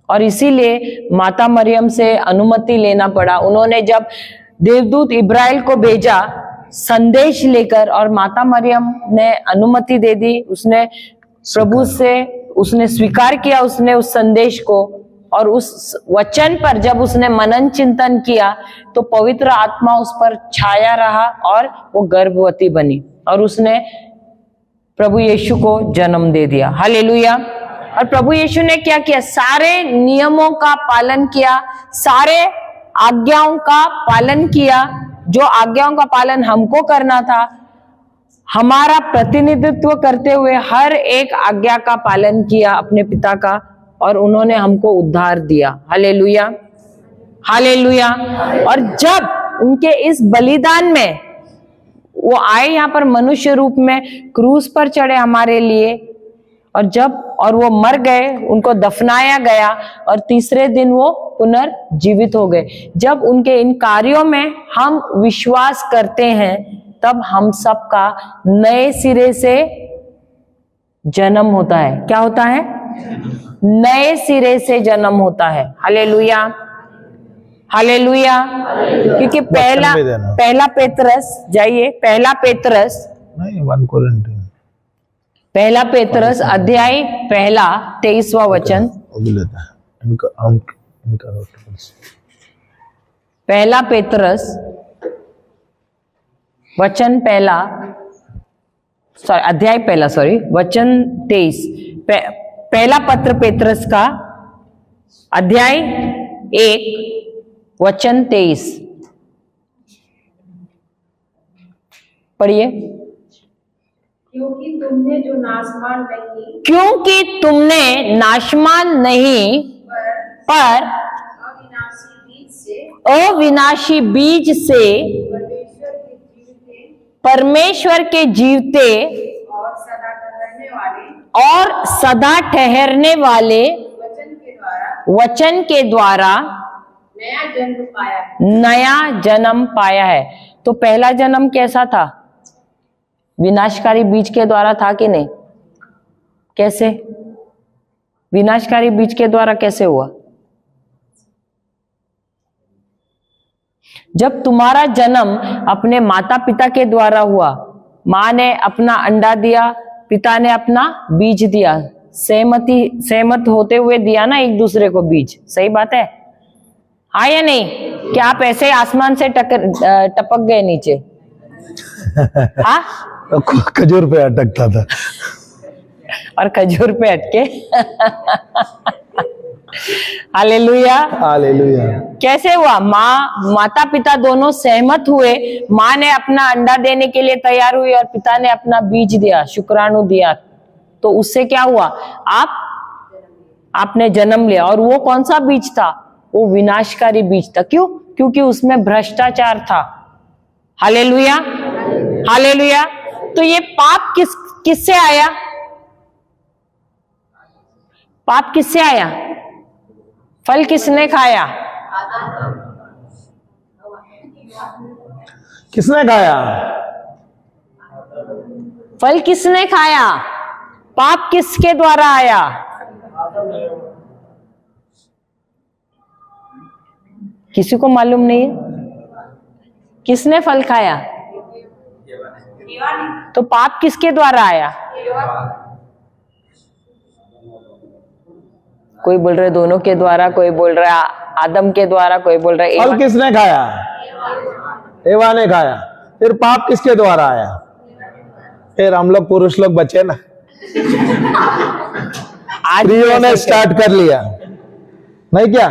और इसीलिए माता मरियम से अनुमति लेना पड़ा। उन्होंने जब देवदूत इब्राहिम को भेजा संदेश लेकर और माता मरियम ने अनुमति दे दी, उसने प्रभु से उसने स्वीकार किया उसने उस संदेश को, और उस वचन पर जब उसने मनन चिंतन किया तो पवित्र आत्मा उस पर छाया रहा और वो गर्भवती बनी और उसने प्रभु यीशु को जन्म दे दिया। हालेलुया। और प्रभु यीशु ने क्या किया? सारे नियमों का पालन किया, सारे आज्ञाओं का पालन किया, जो आज्ञाओं का पालन हमको करना था। हमारा प्रतिनिधित्व करते हुए हर एक आज्ञा का पालन किया अपने पिता का, और उन्होंने हमको उद्धार दिया। Hallelujah, hallelujah. और जब उनके इस बलिदान में वो आए यहाँ पर मनुष्य रूप में, क्रूस पर चढ़े हमारे लिए, और वो मर गए, उनको दफनाया गया और तीसरे दिन वो पुनर्जीवित हो गए। जब उनके इन कार्यों में हम विश्वास करते हैं तब हम सबका नए सिरे से जन्म होता है। क्या होता है? नए सिरे से जन्म होता है। Hallelujah, hallelujah. क्योंकि पहला पेतरस, जाइए पहला पेतरस, नहीं 1 कोरिन्थियन, पहला पेतरस अध्याय 1 वचन, पहला पेतरस वचन अध्याय 1 वचन 23, पहला पत्र पेतरस का अध्याय 1 वचन 23 पढ़िए। क्योंकि तुमने नाशमान नहीं पर अविनाशी बीज से परमेश्वर के जीवते और सदा ठहरने वाले वचन के द्वारा नया जन्म पाया है। तो पहला जन्म कैसा था? विनाशकारी बीज के द्वारा था कि नहीं? कैसे? विनाशकारी बीज के द्वारा कैसे हुआ? जब तुम्हारा जन्म अपने माता पिता के द्वारा हुआ, माँ ने अपना अंडा दिया, पिता ने अपना बीज दिया, सहमत होते हुए दिया ना एक दूसरे को बीज। सही बात है? हाँ या नहीं? क्या आप ऐसे आसमान से टपक गए नीचे? हाँ, खजूर पे अटकता था और खजूर पे अटके। Hallelujah, hallelujah. कैसे हुआ? माता पिता दोनों सहमत हुए, माँ ने अपना अंडा देने के लिए तैयार हुई और पिता ने अपना बीज दिया, शुक्राणु दिया। तो उससे क्या हुआ? आपने जन्म लिया। और वो कौन सा बीज था? वो विनाशकारी बीज था। क्यों? क्योंकि उसमें भ्रष्टाचार था। Hallelujah, hallelujah. तो ये पाप किससे आया? पाप किससे आया? फल किसने खाया? किसने खाया? फल किसने खाया? पाप किसके द्वारा आया? किसी को मालूम नहीं है? किसने फल खाया? तो पाप किसके द्वारा आया? कोई बोल रहे दोनों के द्वारा, कोई बोल रहा आदम के द्वारा, कोई बोल रहा फल किसने खाया? एवा ने खाया। फिर पाप किसके द्वारा आया? फिर हम लोग पुरुष लोग बचे ना, स्त्रियों ने स्टार्ट कर लिया नहीं क्या?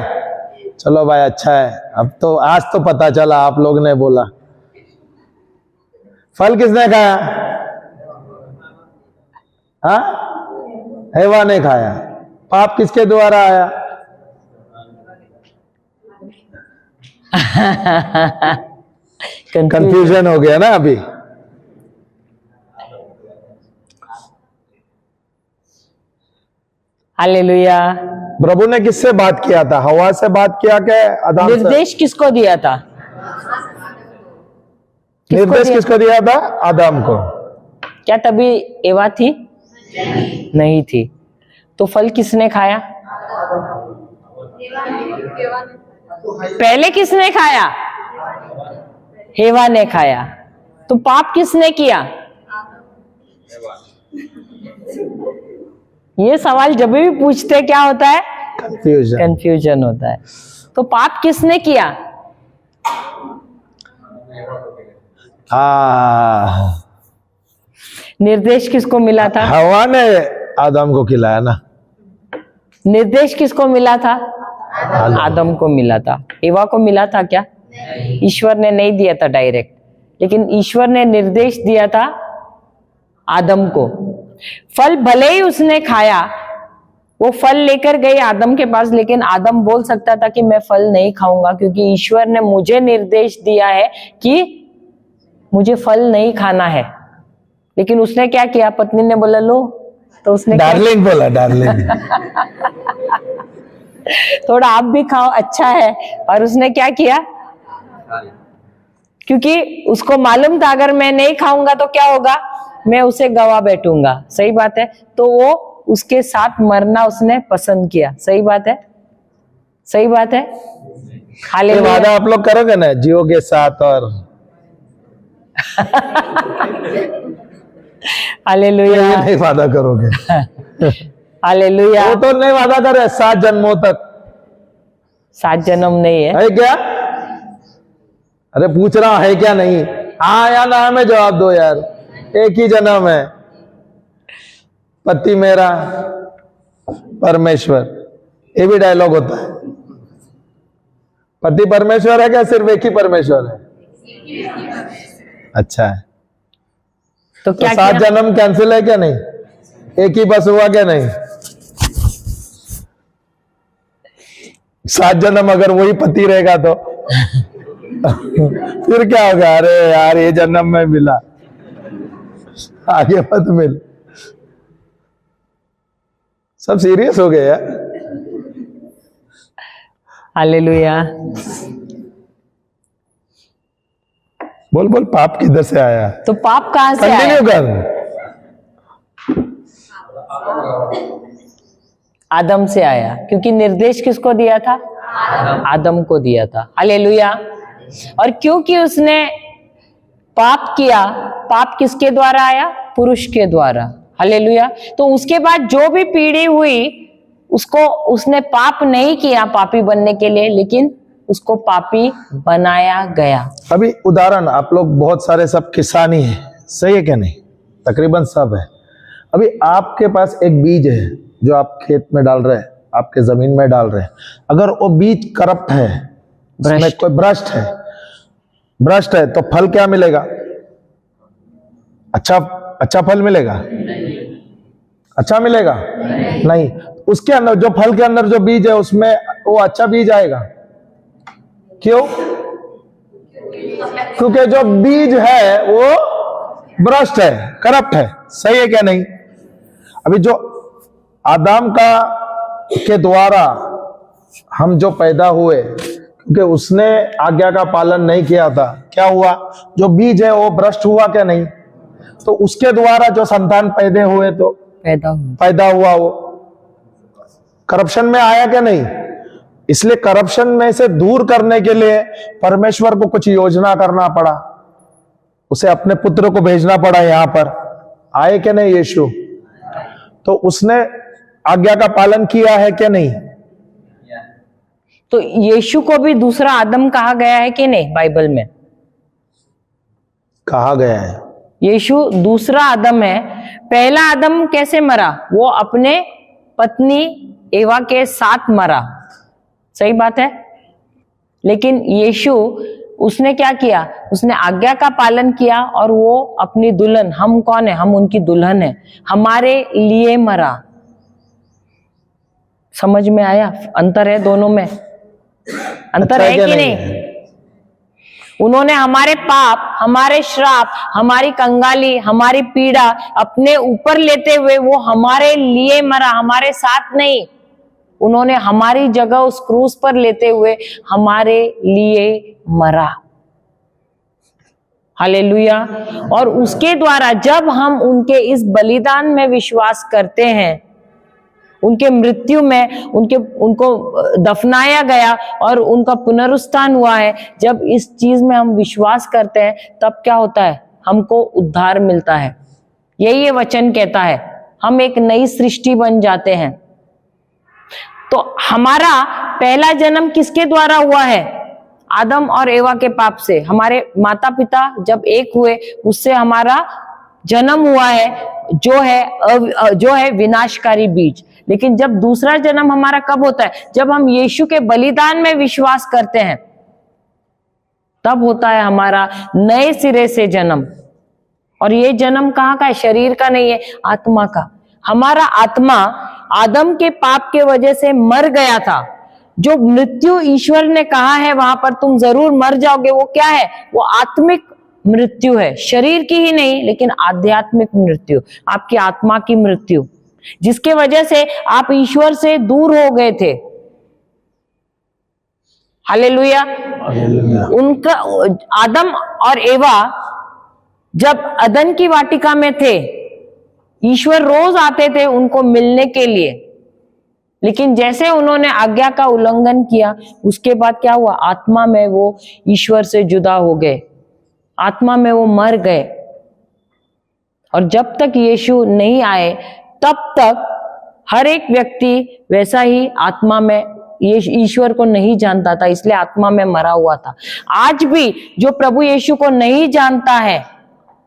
चलो भाई अच्छा है, अब तो आज तो पता चला, आप लोग ने बोला। फल किसने खाया? हाँ, एवा ने खाया। पाप किसके द्वारा आया? कंफ्यूजन हो गया ना अभी। हालेलुया। प्रभु ने किससे बात किया था? हवा से बात किया क्या आदम से? निर्देश किसको दिया था? निर्देश किसको दिया था? आदम को। क्या तभी एवा थी? नहीं थी। तो फल किसने खाया? पहले किसने खाया? हेवा ने खाया। तो पाप किसने किया? ये सवाल जब भी पूछते क्या होता है? कंफ्यूजन होता है। तो पाप किसने किया? निर्देश किसको मिला था? हवा ने आदम को खिलाया ना। निर्देश किसको मिला था? आदम को मिला था। एवा को मिला था क्या? ईश्वर ने नहीं दिया था डायरेक्ट, लेकिन ईश्वर ने निर्देश दिया था आदम को। फल भले ही उसने खाया, वो फल लेकर गई आदम के पास, लेकिन आदम बोल सकता था कि मैं फल नहीं खाऊंगा क्योंकि ईश्वर ने मुझे निर्देश दिया है कि मुझे फल नहीं खाना है। लेकिन उसने क्या किया? पत्नी ने बोला लो, तो उसने डार्लिंग बोला, डार्लिंग। थोड़ा आप भी खाओ, अच्छा है। और उसने क्या किया? क्योंकि उसको मालूम था अगर मैं नहीं खाऊंगा तो क्या होगा, मैं उसे गवा बैठूंगा। सही बात है। तो वो उसके साथ मरना उसने पसंद किया। सही बात है, सही बात है। ये वादा आप लोग करोगे ना जियो के साथ? और हालेलुया, ये नहीं वादा करोगे? हालेलुया। वो तो नहीं वादा करे 7 जन्मों तक। 7 जन्म नहीं है क्या? अरे पूछ रहा है क्या? नहीं, हाँ या ना में जवाब दो यार। एक ही जन्म है। पति मेरा परमेश्वर, ये भी डायलॉग होता है। पति परमेश्वर है क्या? सिर्फ एक ही परमेश्वर है? अच्छा है। तो क्या 7 जन्म कैंसिल है क्या? नहीं, एक ही बस हुआ क्या? नहीं, 7 जन्म अगर वही पति रहेगा तो फिर क्या होगा? अरे यार ये जन्म में मिला, आगे मत मिल। सब सीरियस हो गए यार। हालेलुया। बोल बोल, पाप किधर से आया? तो पाप कहां से आया? कंटिन्यू कर। आदम से आया, क्योंकि निर्देश किसको दिया था? आदम को दिया था। हालेलुया। और क्योंकि उसने पाप किया, पाप किसके द्वारा आया? पुरुष के द्वारा। हालेलुया। तो उसके बाद जो भी पीढ़ी हुई, उसको उसने पाप नहीं किया पापी बनने के लिए, लेकिन उसको पापी बनाया गया। अभी उदाहरण, आप लोग बहुत सारे सब किसानी है, सही है क्या? नहीं, तकरीबन सब है। अभी आपके पास एक बीज है जो आप खेत में डाल रहे हैं, आपके जमीन में डाल रहे हैं। अगर वो बीज करप्ट है, उसमें कोई भ्रष्ट है, तो फल क्या मिलेगा? अच्छा फल मिलेगा? अच्छा मिलेगा? नहीं। उसके अंदर जो फल के अंदर जो बीज है, उसमें वो अच्छा बीज आएगा। क्यों? क्योंकि जो बीज है वो भ्रष्ट है, करप्ट है। सही है क्या? नहीं। अभी जो आदम के द्वारा हम जो पैदा हुए, क्योंकि उसने आज्ञा का पालन नहीं किया था, क्या हुआ? जो बीज है वो भ्रष्ट हुआ क्या? नहीं। तो उसके द्वारा जो संतान पैदा हुए, तो पैदा हुआ वो करप्शन में आया क्या? नहीं। इसलिए करप्शन में से दूर करने के लिए परमेश्वर को कुछ योजना करना पड़ा, उसे अपने पुत्र को भेजना पड़ा यहां पर। आए क्या? नहीं यीशु। तो उसने आज्ञा का पालन किया है क्या? नहीं। तो यीशु को भी दूसरा आदम कहा गया है कि नहीं? बाइबल में कहा गया है यीशु दूसरा आदम है। पहला आदम कैसे मरा? वो अपने पत्नी एवा के साथ मरा। सही बात है। लेकिन यीशु, उसने क्या किया? उसने आज्ञा का पालन किया और वो अपनी दुल्हन, हम कौन है? हम उनकी दुल्हन है, हमारे लिए मरा। समझ में आया? अंतर है दोनों में, अंतर अच्छा है कि नहीं? उन्होंने हमारे पाप, हमारे श्राप, हमारी कंगाली, हमारी पीड़ा अपने ऊपर लेते हुए वो हमारे लिए मरा, हमारे साथ नहीं। उन्होंने हमारी जगह उस क्रूस पर लेते हुए हमारे लिए मरा। हालेलुया। और उसके द्वारा जब हम उनके इस बलिदान में विश्वास करते हैं, उनके मृत्यु में उनको दफनाया गया और उनका पुनरुत्थान हुआ है। जब इस चीज में हम विश्वास करते हैं तब क्या होता है, हमको उद्धार मिलता है। यही ये वचन कहता है, हम एक नई सृष्टि बन जाते हैं। तो हमारा पहला जन्म किसके द्वारा हुआ है? आदम और एवा के पाप से। हमारे माता पिता जब एक हुए उससे हमारा जन्म हुआ है, जो है विनाशकारी बीज। लेकिन जब दूसरा जन्म हमारा कब होता है? जब हम यीशु के बलिदान में विश्वास करते हैं, तब होता है हमारा नए सिरे से जन्म। और ये जन्म कहाँ का है? शरीर का नहीं है, आत्मा का। हमारा आत्मा आदम के पाप के वजह से मर गया था। जो मृत्यु ईश्वर ने कहा है वहां पर तुम जरूर मर जाओगे, वो क्या है? वो आत्मिक मृत्यु है, शरीर की ही नहीं लेकिन आध्यात्मिक मृत्यु, आपकी आत्मा की मृत्यु, जिसके वजह से आप ईश्वर से दूर हो गए थे। हालेलुया। उनका आदम और एवा जब अदन की वाटिका में थे, ईश्वर रोज आते थे उनको मिलने के लिए, लेकिन जैसे उन्होंने आज्ञा का उल्लंघन किया, उसके बाद क्या हुआ? आत्मा में वो ईश्वर से जुदा हो गए, आत्मा में वो मर गए। और जब तक यीशु नहीं आए तब तक हर एक व्यक्ति वैसा ही आत्मा में ये ईश्वर को नहीं जानता था, इसलिए आत्मा में मरा हुआ था। आज भी जो प्रभु यीशु को नहीं जानता है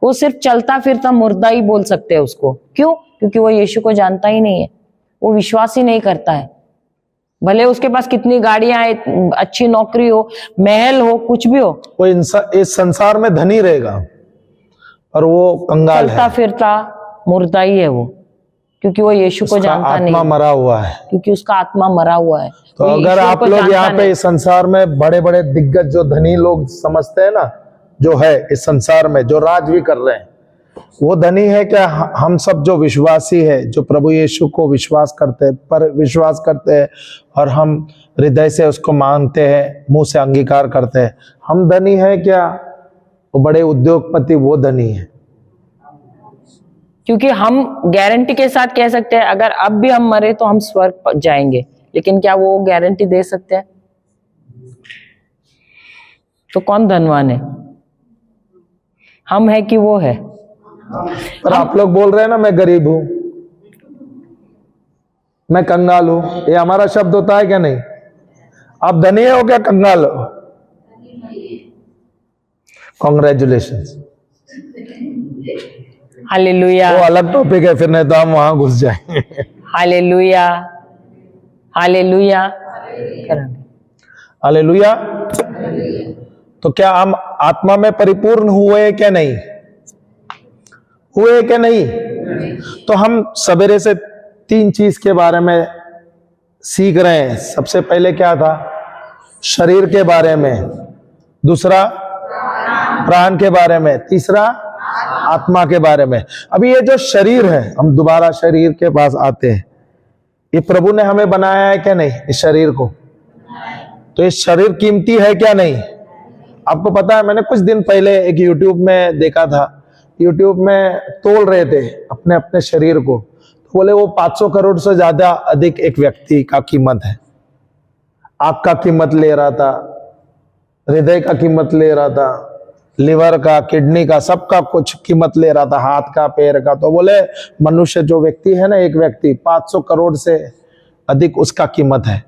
वो सिर्फ चलता फिरता मुर्दा ही बोल सकते हैं उसको। क्यों? क्योंकि वो यीशु को जानता ही नहीं है, वो विश्वास ही नहीं करता है। भले उसके पास कितनी गाड़ियां हैं, अच्छी नौकरी हो, महल हो, कुछ भी हो, वो इंसान इस संसार में धनी रहेगा और वो कंगाल चलता है, फिरता मुर्दा ही है वो, क्योंकि वो यीशु को जानता नहीं, आत्मा मरा हुआ है। क्योंकि उसका आत्मा मरा हुआ है। तो वो अगर ईश्वर आप को लोग जानता यहाँ पे नहीं। इस संसार में बड़े बड़े दिग्गज जो धनी लोग समझते हैं ना, जो है इस संसार में जो राज भी कर रहे हैं, वो धनी है क्या? हम सब जो विश्वासी है, जो प्रभु यीशु को विश्वास करते हैं, पर विश्वास करते हैं और हम हृदय से उसको मानते हैं, मुंह से अंगीकार करते हैं, हम धनी है क्या? वो बड़े उद्योगपति वो धनी है। क्योंकि हम गारंटी के साथ कह सकते हैं अगर अब भी हम मरे तो हम स्वर्ग जाएंगे, लेकिन क्या वो गारंटी दे सकते हैं? तो कौन धनवान है, हम है कि वो है? पर आप लोग बोल रहे हैं ना, मैं गरीब हूं, मैं कंगाल हूं, ये हमारा शब्द होता है क्या? नहीं। आप धनी हो क्या कंगाल हो? कॉन्ग्रेचुलेशंस। हालेलुया, वो अलग टॉपिक है फिर, नहीं तो हम वहां घुस जाएंगे। Hallelujah, hallelujah, hallelujah. तो क्या हम आत्मा में परिपूर्ण हुए क्या नहीं? हुए क्या नहीं? तो हम सवेरे से 3 चीज के बारे में सीख रहे हैं। सबसे पहले क्या था? शरीर के बारे में, दूसरा प्राण के बारे में, तीसरा आत्मा के बारे में। अभी ये जो शरीर है, हम दोबारा शरीर के पास आते हैं। ये प्रभु ने हमें बनाया है क्या नहीं, इस शरीर को? तो ये शरीर कीमती है क्या नहीं? आपको पता है, मैंने कुछ दिन पहले एक यूट्यूब में देखा था, यूट्यूब में तोल रहे थे अपने अपने शरीर को, तो बोले वो 500 करोड़ से ज्यादा अधिक एक व्यक्ति का कीमत है। आंख का कीमत ले रहा था, हृदय का कीमत ले रहा था, लिवर का, किडनी का, सबका कुछ कीमत ले रहा था, हाथ का, पैर का। तो बोले मनुष्य जो व्यक्ति है ना, एक व्यक्ति 500 करोड़ से अधिक उसका कीमत है।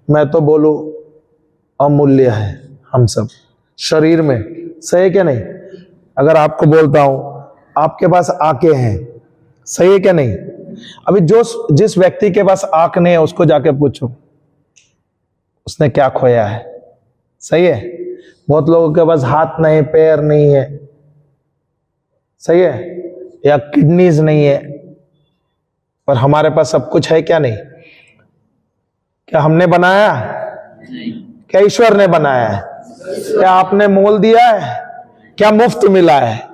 मैं तो बोलूं अमूल्य है हम सब शरीर में। सही क्या नहीं? अगर आपको बोलता हूं आपके पास आंखें हैं, सही है क्या नहीं? अभी जिस व्यक्ति के पास आंख नहीं है उसको जाके पूछो उसने क्या खोया है। सही है? बहुत लोगों के पास हाथ नहीं, पैर नहीं है, सही है, या किडनीज नहीं है, पर हमारे पास सब कुछ है क्या नहीं? क्या हमने बनाया? क्या ईश्वर ने बनाया है? क्या आपने मोल दिया है? क्या मुफ्त मिला है?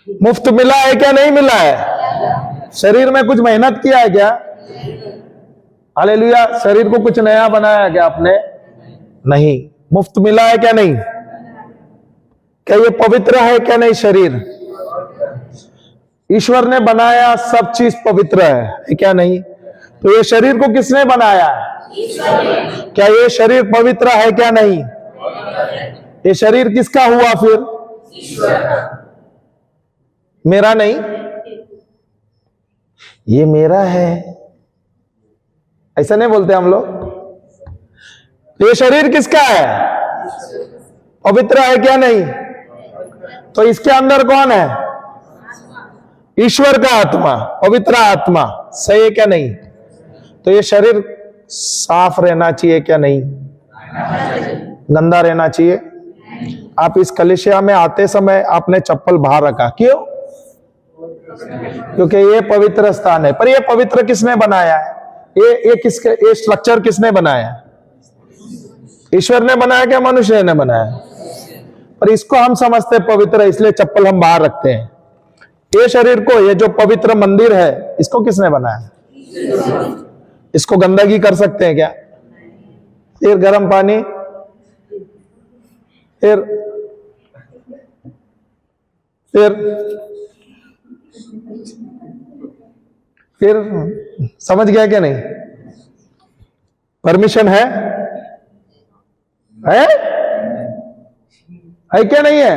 मुफ्त मिला है क्या नहीं मिला है? शरीर में कुछ मेहनत किया है क्या? हालेलुया। शरीर को कुछ नया बनाया क्या आपने? नहीं। मुफ्त मिला है क्या नहीं? क्या ये पवित्र है क्या नहीं शरीर? ईश्वर ने बनाया, सब चीज पवित्र है क्या नहीं? तो ये शरीर को किसने बनाया है? क्या ये शरीर पवित्र है क्या नहीं? ये शरीर किसका हुआ फिर? मेरा नहीं, ये मेरा है, ऐसा नहीं बोलते हम लोग? तो ये शरीर किसका है? पवित्र है क्या नहीं? तो इसके अंदर कौन है? ईश्वर का आत्मा, पवित्र आत्मा, सही है क्या नहीं? तो ये शरीर साफ रहना चाहिए क्या नहीं? गंदा रहना चाहिए? आप इस कलिसिया में आते समय आपने चप्पल बाहर रखा, क्यों? क्योंकि ये पवित्र स्थान है। पर ये पवित्र किसने बनाया है? ये स्ट्रक्चर किसने बनाया? ईश्वर ने बनाया क्या मनुष्य ने बनाया? पर इसको हम समझते पवित्र है, इसलिए चप्पल हम बाहर रखते हैं। ये शरीर को, ये जो पवित्र मंदिर है, इसको किसने बनाया? इसको गंदगी कर सकते हैं क्या? फिर गर्म पानी, फिर समझ गया क्या नहीं? परमिशन है क्या नहीं है?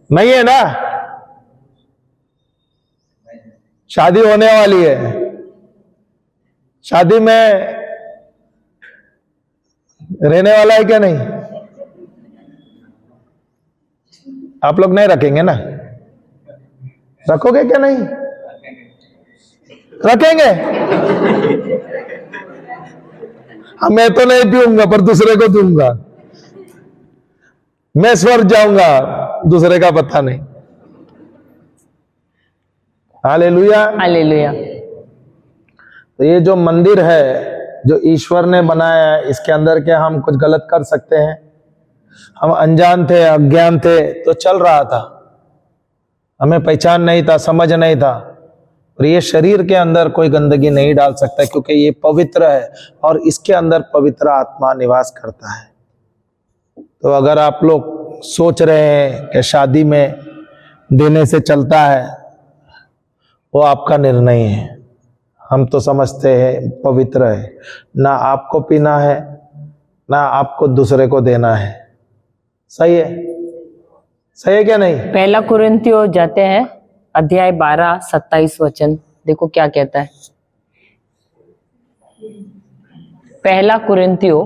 नहीं है ना? शादी होने वाली है, शादी में रहने वाला है क्या नहीं? आप लोग नहीं रखेंगे ना? रखोगे क्या नहीं? रखेंगे? मैं तो नहीं पीऊंगा, पर दूसरे को दूंगा। मैं स्वर्ग जाऊंगा, दूसरे का पता नहीं। Hallelujah, hallelujah. तो ये जो मंदिर है, जो ईश्वर ने बनाया है, इसके अंदर क्या हम कुछ गलत कर सकते हैं? हम अनजान थे, अज्ञान थे, तो चल रहा था, हमें पहचान नहीं था, समझ नहीं था। और ये शरीर के अंदर कोई गंदगी नहीं डाल सकता, क्योंकि ये पवित्र है और इसके अंदर पवित्र आत्मा निवास करता है। तो अगर आप लोग सोच रहे हैं कि शादी में देने से चलता है, वो आपका निर्णय है। हम तो समझते हैं पवित्र है, ना आपको पीना है ना आपको दूसरे को देना है। सही है? सही है क्या नहीं? पहला कुरिन्थियों जाते हैं, अध्याय 12-27 वचन, देखो क्या कहता है। पहला कुरिन्थियों,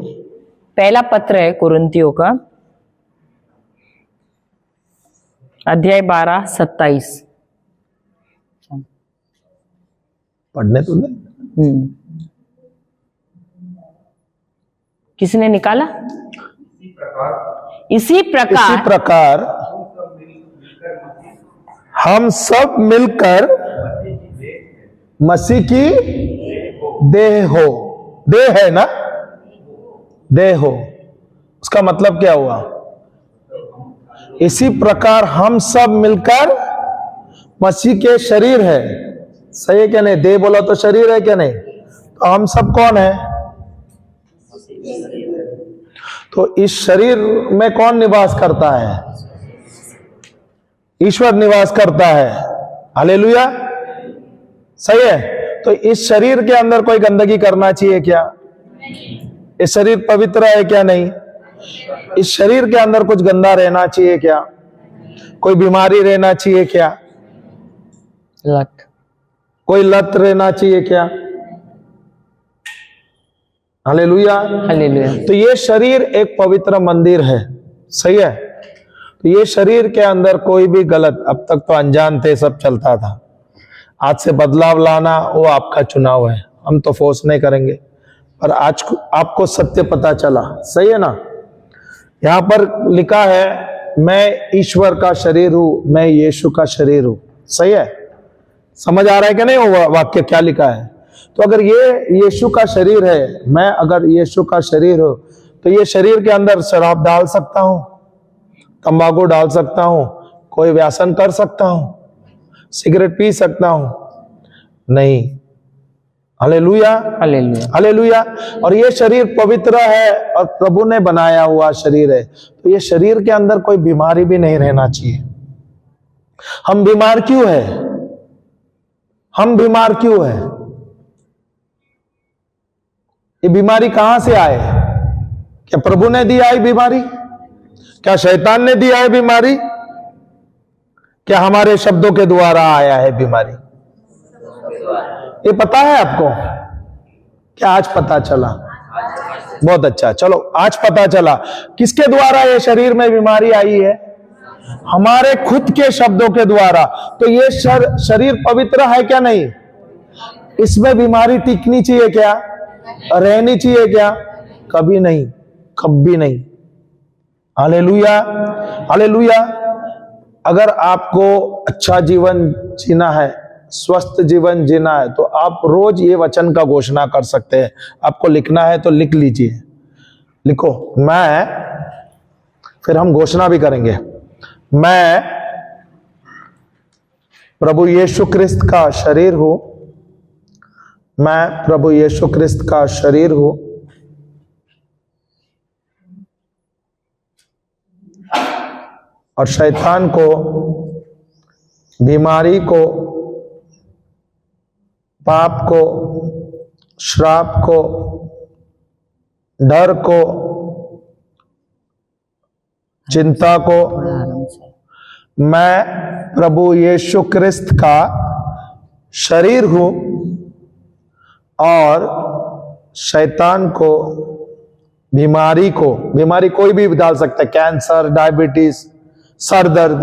पहला पत्र है कुरिन्थियों का, अध्याय 12-27। पढ़ने तो नहीं? किसने निकाला? इसी प्रकार हम सब मिलकर मसीह की देह हो। देह है ना? देह हो, उसका मतलब क्या हुआ? इसी प्रकार हम सब मिलकर मसीह के शरीर है। सही है क्या नहीं? देह बोला तो शरीर है क्या नहीं? तो हम सब कौन है? तो इस शरीर में कौन निवास करता है? ईश्वर निवास करता है। हालेलुया, सही है। तो इस शरीर के अंदर कोई गंदगी करना चाहिए क्या? इस शरीर पवित्र है क्या नहीं? इस शरीर के अंदर कुछ गंदा रहना चाहिए क्या? कोई बीमारी रहना चाहिए क्या? लत, कोई लत रहना चाहिए क्या? Hallelujah, hallelujah. तो ये शरीर एक पवित्र मंदिर है। सही है? तो ये शरीर के अंदर कोई भी गलत, अब तक तो अनजान थे, सब चलता था। आज से बदलाव लाना वो आपका चुनाव है, हम तो फोर्स नहीं करेंगे। पर आज आपको सत्य पता चला, सही है ना? यहां पर लिखा है, मैं ईश्वर का शरीर हूं, मैं यीशु का शरीर हूं। सही है? समझ आ रहा है कि नहीं वो वाक्य क्या लिखा है? तो अगर ये यीशु का शरीर है, मैं अगर यीशु का शरीर हूं, तो ये शरीर के अंदर शराब डाल सकता हूं, तंबाकू डाल सकता हूं, कोई व्यसन कर सकता हूं, सिगरेट पी सकता हूं? नहीं। Hallelujah, hallelujah. हालेलुया। और ये शरीर पवित्र है और प्रभु ने बनाया हुआ शरीर है, तो ये शरीर के अंदर कोई बीमारी भी नहीं रहना चाहिए। हम बीमार क्यों है? हम बीमार क्यों हैं? ये बीमारी कहां से आए? क्या प्रभु ने दिया है बीमारी? क्या शैतान ने दिया है बीमारी? क्या हमारे शब्दों के द्वारा आया है बीमारी? ये पता है आपको? क्या आज पता चला? बहुत अच्छा, चलो आज पता चला किसके द्वारा ये शरीर में बीमारी आई है? हमारे खुद के शब्दों के द्वारा। तो ये शरीर पवित्र है क्या? नहीं। इसमें बीमारी टिकनी चाहिए क्या? रहनी चाहिए क्या? कभी नहीं, कभी नहीं। Hallelujah, hallelujah. अगर आपको अच्छा जीवन जीना है, स्वस्थ जीवन जीना है, तो आप रोज ये वचन का घोषणा कर सकते हैं। आपको लिखना है तो लिख लीजिए, लिखो। मैं, फिर हम घोषणा भी करेंगे। मैं प्रभु यीशु क्रिस्त का शरीर हूं। मैं प्रभु यीशु क्रिस्त का शरीर हूं। और शैतान को, बीमारी को, पाप को, श्राप को, डर को, चिंता को मैं प्रभु यीशु क्रिस्त का शरीर हूं और शैतान को, बीमारी को, बीमारी कोई भी डाल सकता है, कैंसर, डायबिटीज, सर दर्द,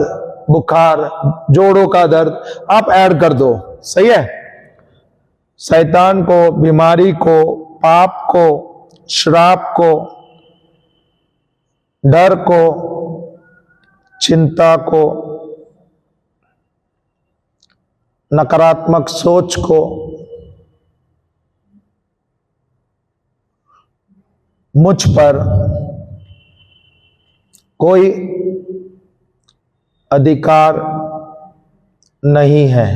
बुखार, जोड़ों का दर्द, आप ऐड कर दो, सही है। शैतान को, बीमारी को, पाप को, श्राप को, डर को, चिंता को, नकारात्मक सोच को, मुझ पर कोई अधिकार नहीं है।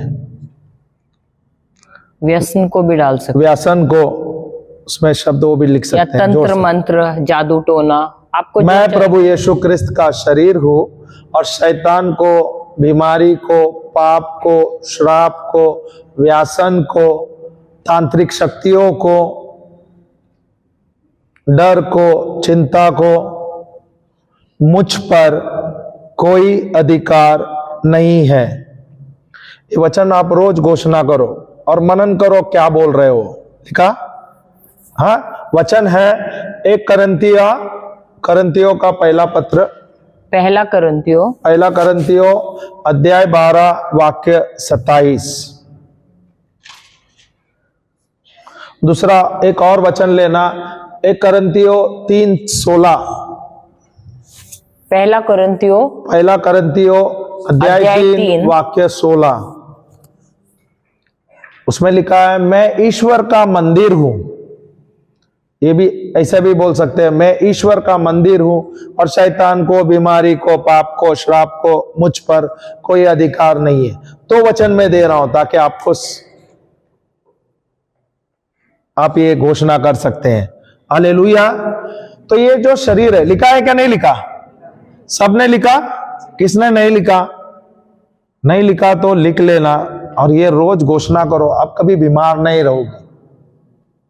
व्यसन को भी डाल सकते, व्यसन को, उसमें शब्द वो भी लिख या सकते हैं, तंत्र मंत्र, जादू टोना, आपको मैं प्रभु यीशु क्रिस्त का शरीर हूं और शैतान को, बीमारी को, पाप को, श्राप को, व्यसन को, तांत्रिक शक्तियों को, डर को, चिंता को, मुझ पर कोई अधिकार नहीं है। ये वचन आप रोज घोषणा करो और मनन करो क्या बोल रहे हो। लिखा? हाँ, वचन है 1 करंतियों का पहला पत्र, पहला करंतियों अध्याय 12 वाक्य 27। दूसरा एक और वचन लेना, 1 करंतियों 3:16। पहला करंतियों अध्याय 3 वाक्य 16। उसमें लिखा है, मैं ईश्वर का मंदिर हूं। ये भी ऐसा भी बोल सकते हैं, मैं ईश्वर का मंदिर हूं और शैतान को, बीमारी को, पाप को, श्राप को मुझ पर कोई अधिकार नहीं है। तो वचन में दे रहा हूं ताकि आप ये घोषणा कर सकते हैं। हालेलुया। तो ये जो शरीर है, लिखा है क्या? नहीं लिखा? सबने लिखा? किसने नहीं लिखा? नहीं लिखा तो लिख लेना और ये रोज घोषणा करो, आप कभी बीमार नहीं रहोगे।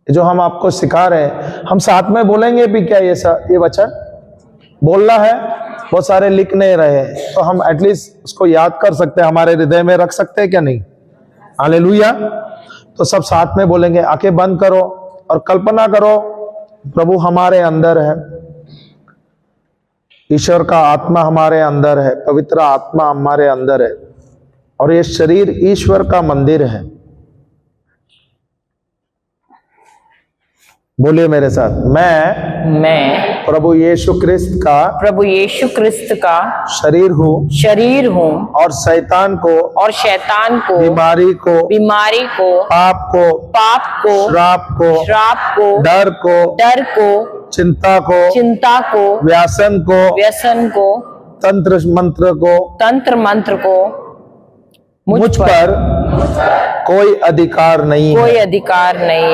जो हम आपको सिखा रहे हैं, हम साथ में बोलेंगे भी क्या? ये वचन बोलना है। बहुत सारे लिख नहीं रहे, तो हम एटलीस्ट उसको याद कर सकते हैं, हमारे हृदय में रख सकते हैं क्या? नहीं। हालेलुया। तो सब साथ में बोलेंगे। आंखें बंद करो और कल्पना करो प्रभु हमारे अंदर है, ईश्वर का आत्मा हमारे अंदर है, पवित्र आत्मा हमारे अंदर है और ये शरीर ईश्वर का मंदिर है। बोलिए मेरे साथ, मैं प्रभु यीशु क्रिस्त का शरीर हूं और शैतान को, बीमारी को, पाप को, श्राप को, डर को, चिंता को, व्यसन को, तंत्र मंत्र को मुझ पर कोई अधिकार नहीं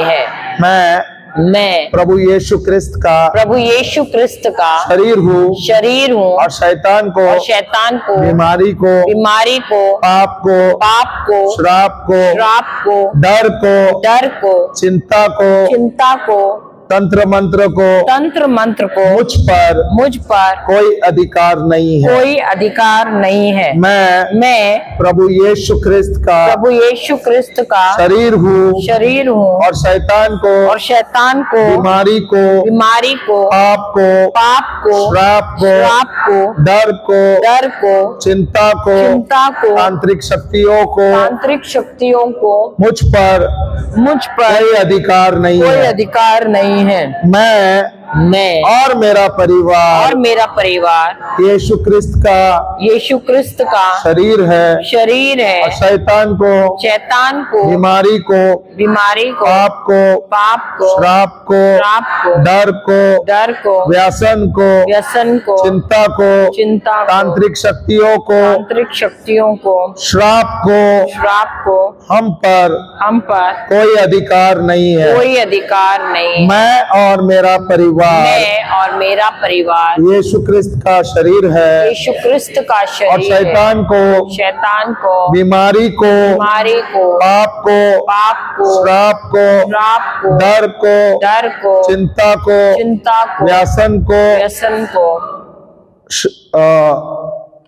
है। मैं प्रभु यीशु क्रिस्त का प्रभु यीशु क्रिस्त का शरीर हूँ शरीर हूँ और शैतान को, और शैतान को, बीमारी को, पाप को, श्राप को, डर को, चिंता को, तंत्र मंत्र को मुझ पर कोई अधिकार नहीं है। मैं प्रभु यीशु क्रिस्त का शरीर हूँ और शैतान को, बीमारी को, पाप को, श्राप को, डर को, चिंता को, तांत्रिक शक्तियों को मुझ पर कोई अधिकार नहीं है। मैं और मेरा परिवार यीशु क्रिस्त का शरीर है और शैतान को, बीमारी को, पाप को, श्राप को, डर को, व्यसन को, चिंता को, तांत्रिक शक्तियों को, श्राप को हम पर कोई अधिकार नहीं है। मैं और मेरा परिवार यीशु क्रिस्त का शरीर है और शैतान को, बीमारी को, पाप को, श्राप को, डर को, चिंता को, व्यसन को,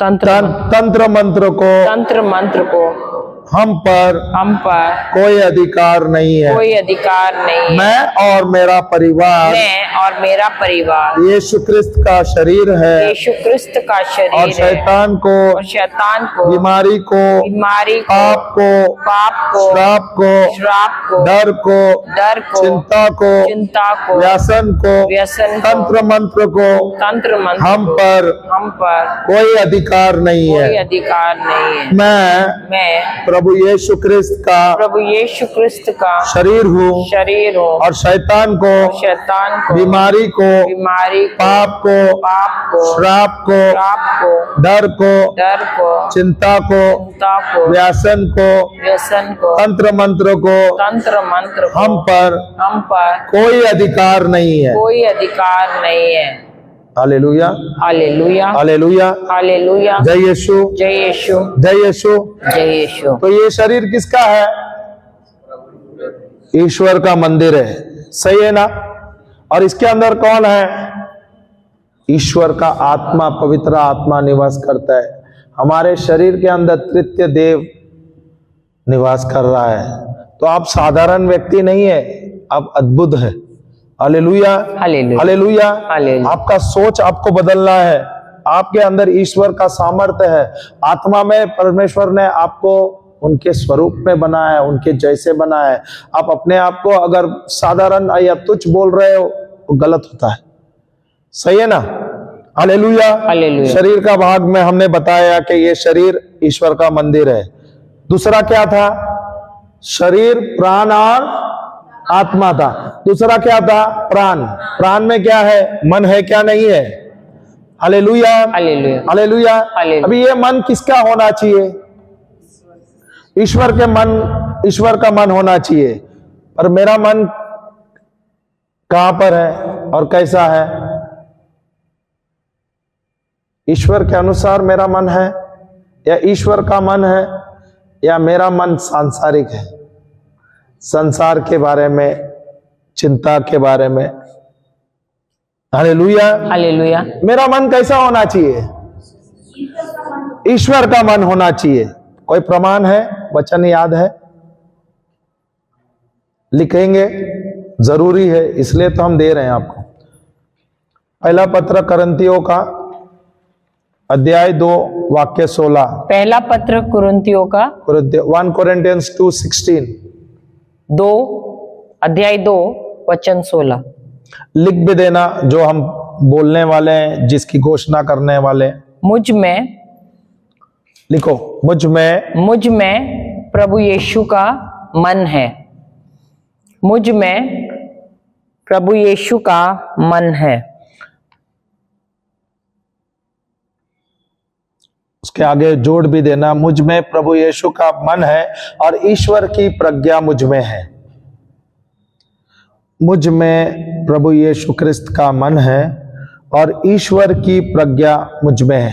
तंत्र मंत्र को हम पर कोई अधिकार नहीं है। मैं और मेरा परिवार यीशु क्रिस्त का शरीर है और शैतान को, बीमारी को, पाप को, श्राप को, डर को, चिंता को, व्यसन को, तंत्र मंत्र को हम पर कोई अधिकार नहीं है। मैं प्रभु यीशु क्रिस्त का शरीर हूँ और शैतान को, बीमारी को, पाप को, श्राप को, डर को, चिंता को, व्यसन को, तंत्र मंत्र को हम पर कोई अधिकार नहीं है। Hallelujah, hallelujah, hallelujah, hallelujah. जय यीशु, जय यीशु, जय यीशु, जय यीशु। तो ये शरीर किसका है? ईश्वर का मंदिर है, सही है ना? और इसके अंदर कौन है? ईश्वर का आत्मा, पवित्र आत्मा निवास करता है। हमारे शरीर के अंदर तृतीय देव निवास कर रहा है। तो आप साधारण व्यक्ति नहीं है, आप अद्भुत है। Hallelujah, hallelujah, hallelujah, hallelujah. आपका सोच आपको बदलना है। आपके अंदर ईश्वर का सामर्थ्य है। आत्मा में परमेश्वर ने आपको उनके स्वरूप में बनाया है, उनके जैसे बनाया है। आप अपने आप को अगर साधारण या तुच्छ बोल रहे हो तो गलत होता है, सही है ना? Hallelujah, hallelujah. शरीर का भाग में हमने बताया कि ये शरीर ईश्वर का मंदिर है। दूसरा क्या था? शरीर, प्राण और आत्मा था। दूसरा क्या था? प्राण। प्राण में क्या है? मन है क्या नहीं है? Hallelujah, hallelujah, hallelujah. हालेलुया। अभी ये मन किसका होना चाहिए? ईश्वर का मन होना चाहिए। पर मेरा मन कहां पर है और कैसा है? ईश्वर के अनुसार मेरा मन है या ईश्वर का मन है या मेरा मन सांसारिक है, संसार के बारे में, चिंता के बारे में? Hallelujah, hallelujah. मेरा मन कैसा होना चाहिए? ईश्वर का मन होना चाहिए। कोई प्रमाण है? वचन याद है? लिखेंगे, जरूरी है, इसलिए तो हम दे रहे हैं आपको। पहला पत्र कुरिन्थियों का अध्याय 2 वाक्य 16। पहला पत्र कुरिन्थियों का 1 Corinthians 2:16। 2 अध्याय 2 वचन 16। लिख भी देना, जो हम बोलने वाले हैं, जिसकी घोषणा करने वाले। मुझ में, लिखो, मुझ में प्रभु यीशु का मन है। मुझ में प्रभु यीशु का मन है। उसके आगे जोड़ भी देना, मुझ में प्रभु यीशु का मन है और ईश्वर की प्रज्ञा मुझ में है। मुझ में प्रभु यीशु क्रिस्त का मन है और ईश्वर की प्रज्ञा मुझ में है।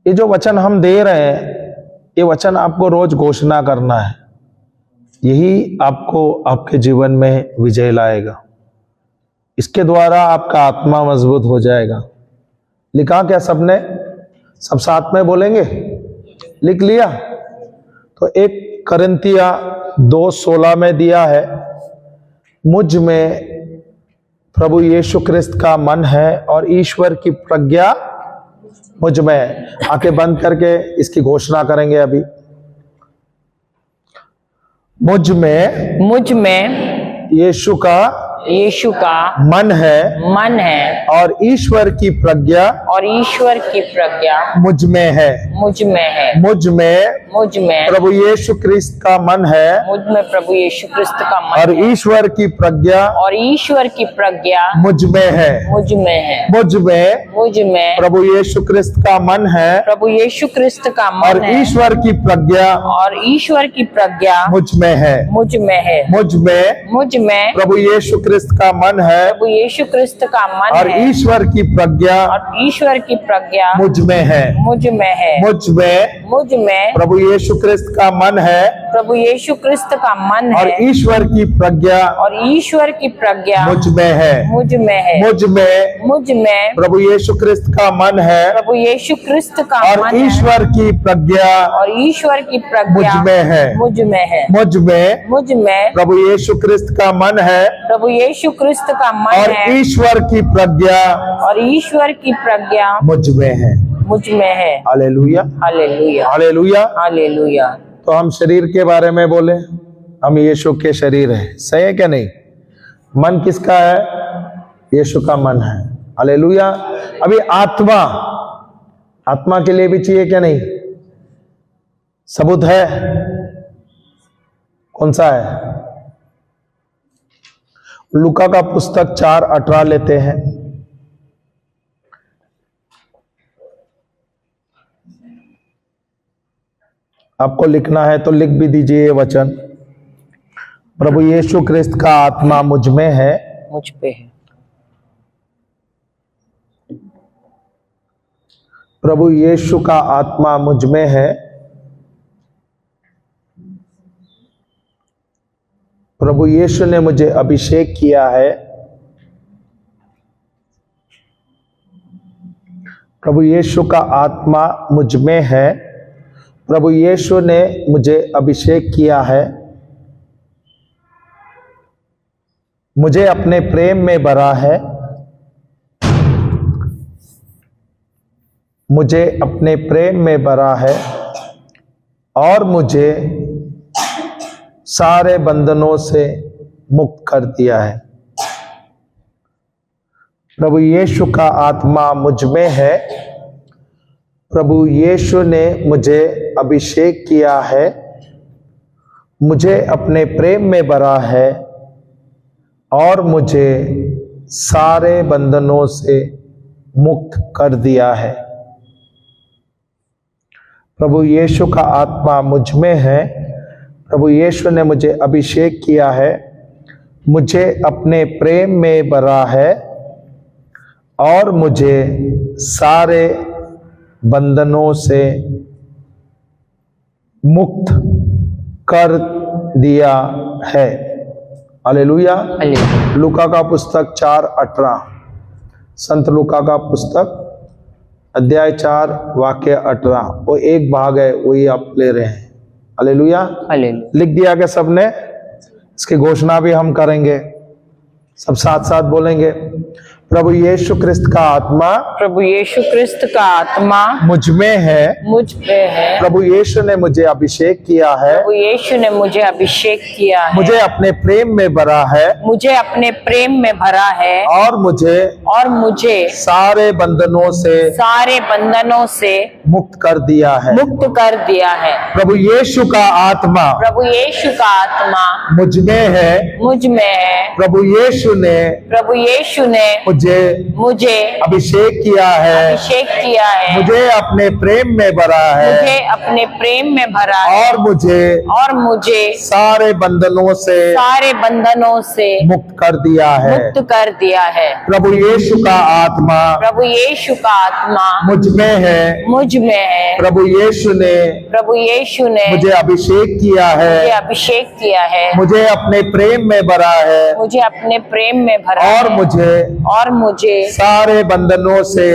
ये जो वचन हम दे रहे हैं, ये वचन आपको रोज घोषणा करना है। यही आपको आपके जीवन में विजय लाएगा। इसके द्वारा आपका आत्मा मजबूत हो जाएगा। लिखा क्या सबने? सब साथ में बोलेंगे? लिख लिया? तो 1 कोरिन्थिया 2:16 में दिया है, मुझ में प्रभु यीशु क्रिस्त का मन है और ईश्वर की प्रज्ञा मुझ में है। आंखें बंद करके इसकी घोषणा करेंगे अभी। मुझ में यीशु का मन है और ईश्वर की प्रज्ञा मुझ में है। मुझ में प्रभु यीशु क्रिस्त का मन है और ईश्वर की प्रज्ञा मुझ में है। मुझ में प्रभु यीशु क्रिस्त का मन है और ईश्वर की प्रज्ञा मुझ में है। मुझ में प्रभु यीशु क्रिस्त का मन है और ईश्वर की प्रज्ञा मुझ में है। मुझ में प्रभु यीशु क्रिस्त का मन है और ईश्वर की प्रज्ञा मुझ में है। मुझ में प्रभु यीशु क्रिस्त का मन है और ईश्वर की प्रज्ञा मुझ में है। मुझ में प्रभु यीशु क्रिस्त का मन है और ईश्वर की प्रज्ञा मुझ में है। Hallelujah, hallelujah, hallelujah. तो हम शरीर के बारे में बोले, हम यीशु के शरीर है। सही है क्या नहीं? मन किसका है? यीशु का मन है। हालेलुया। अभी आत्मा के लिए भी चाहिए क्या नहीं? सबूत है? कौन सा है? लूका का पुस्तक 4:18 लेते हैं। आपको लिखना है तो लिख भी दीजिए ये वचन। प्रभु यीशु क्रिस्त का आत्मा मुझ में है, मुझ पे है। प्रभु यीशु का आत्मा मुझ में है। प्रभु यीशु ने मुझे अभिषेक किया है। प्रभु यीशु का आत्मा मुझ में है। प्रभु यीशु ने मुझे अभिषेक किया है। मुझे अपने प्रेम में भरा है। मुझे अपने प्रेम में भरा है और मुझे सारे बंधनों से मुक्त कर दिया है। प्रभु यीशु का आत्मा मुझ में है। प्रभु यीशु ने मुझे अभिषेक किया है। मुझे अपने प्रेम में भरा है और मुझे सारे बंधनों से मुक्त कर दिया है। प्रभु यीशु का आत्मा मुझ में है। प्रभु यीशु ने मुझे अभिषेक किया है। मुझे अपने प्रेम में भरा है और मुझे सारे बंधनों से मुक्त कर दिया है। हालेलुया। लूका का पुस्तक 4:18, संत लूका का पुस्तक अध्याय 4 वाक्य 18, वो एक भाग है, वही आप ले रहे हैं। हालेलुया। लिख दिया क्या सबने? इसकी घोषणा भी हम करेंगे, सब साथ साथ बोलेंगे। प्रभु यीशु क्रिस्त का आत्मा मुझ में है। प्रभु यीशु ने मुझे अभिषेक किया है। मुझे अपने प्रेम में भरा है और मुझे सारे बंधनों से मुक्त कर दिया है। प्रभु यीशु का आत्मा मुझ में है। प्रभु यीशु ने मुझे अभिषेक किया है, अभिषेक किया है, मुझे अपने प्रेम में भरा है, मुझे अपने प्रेम में भरा है, और मुझे सारे बंधनों से मुक्त कर दिया है। मुक्त कर दिया है। प्रभु यीशु का आत्मा प्रभु यीशु का आत्मा मुझ में है। मुझ में है। प्रभु यीशु ने मुझे अभिषेक किया है, मुझे अभिषेक किया है, मुझे अपने प्रेम में भरा है, मुझे अपने प्रेम में भरा और है, मुझे सारे बंधनों से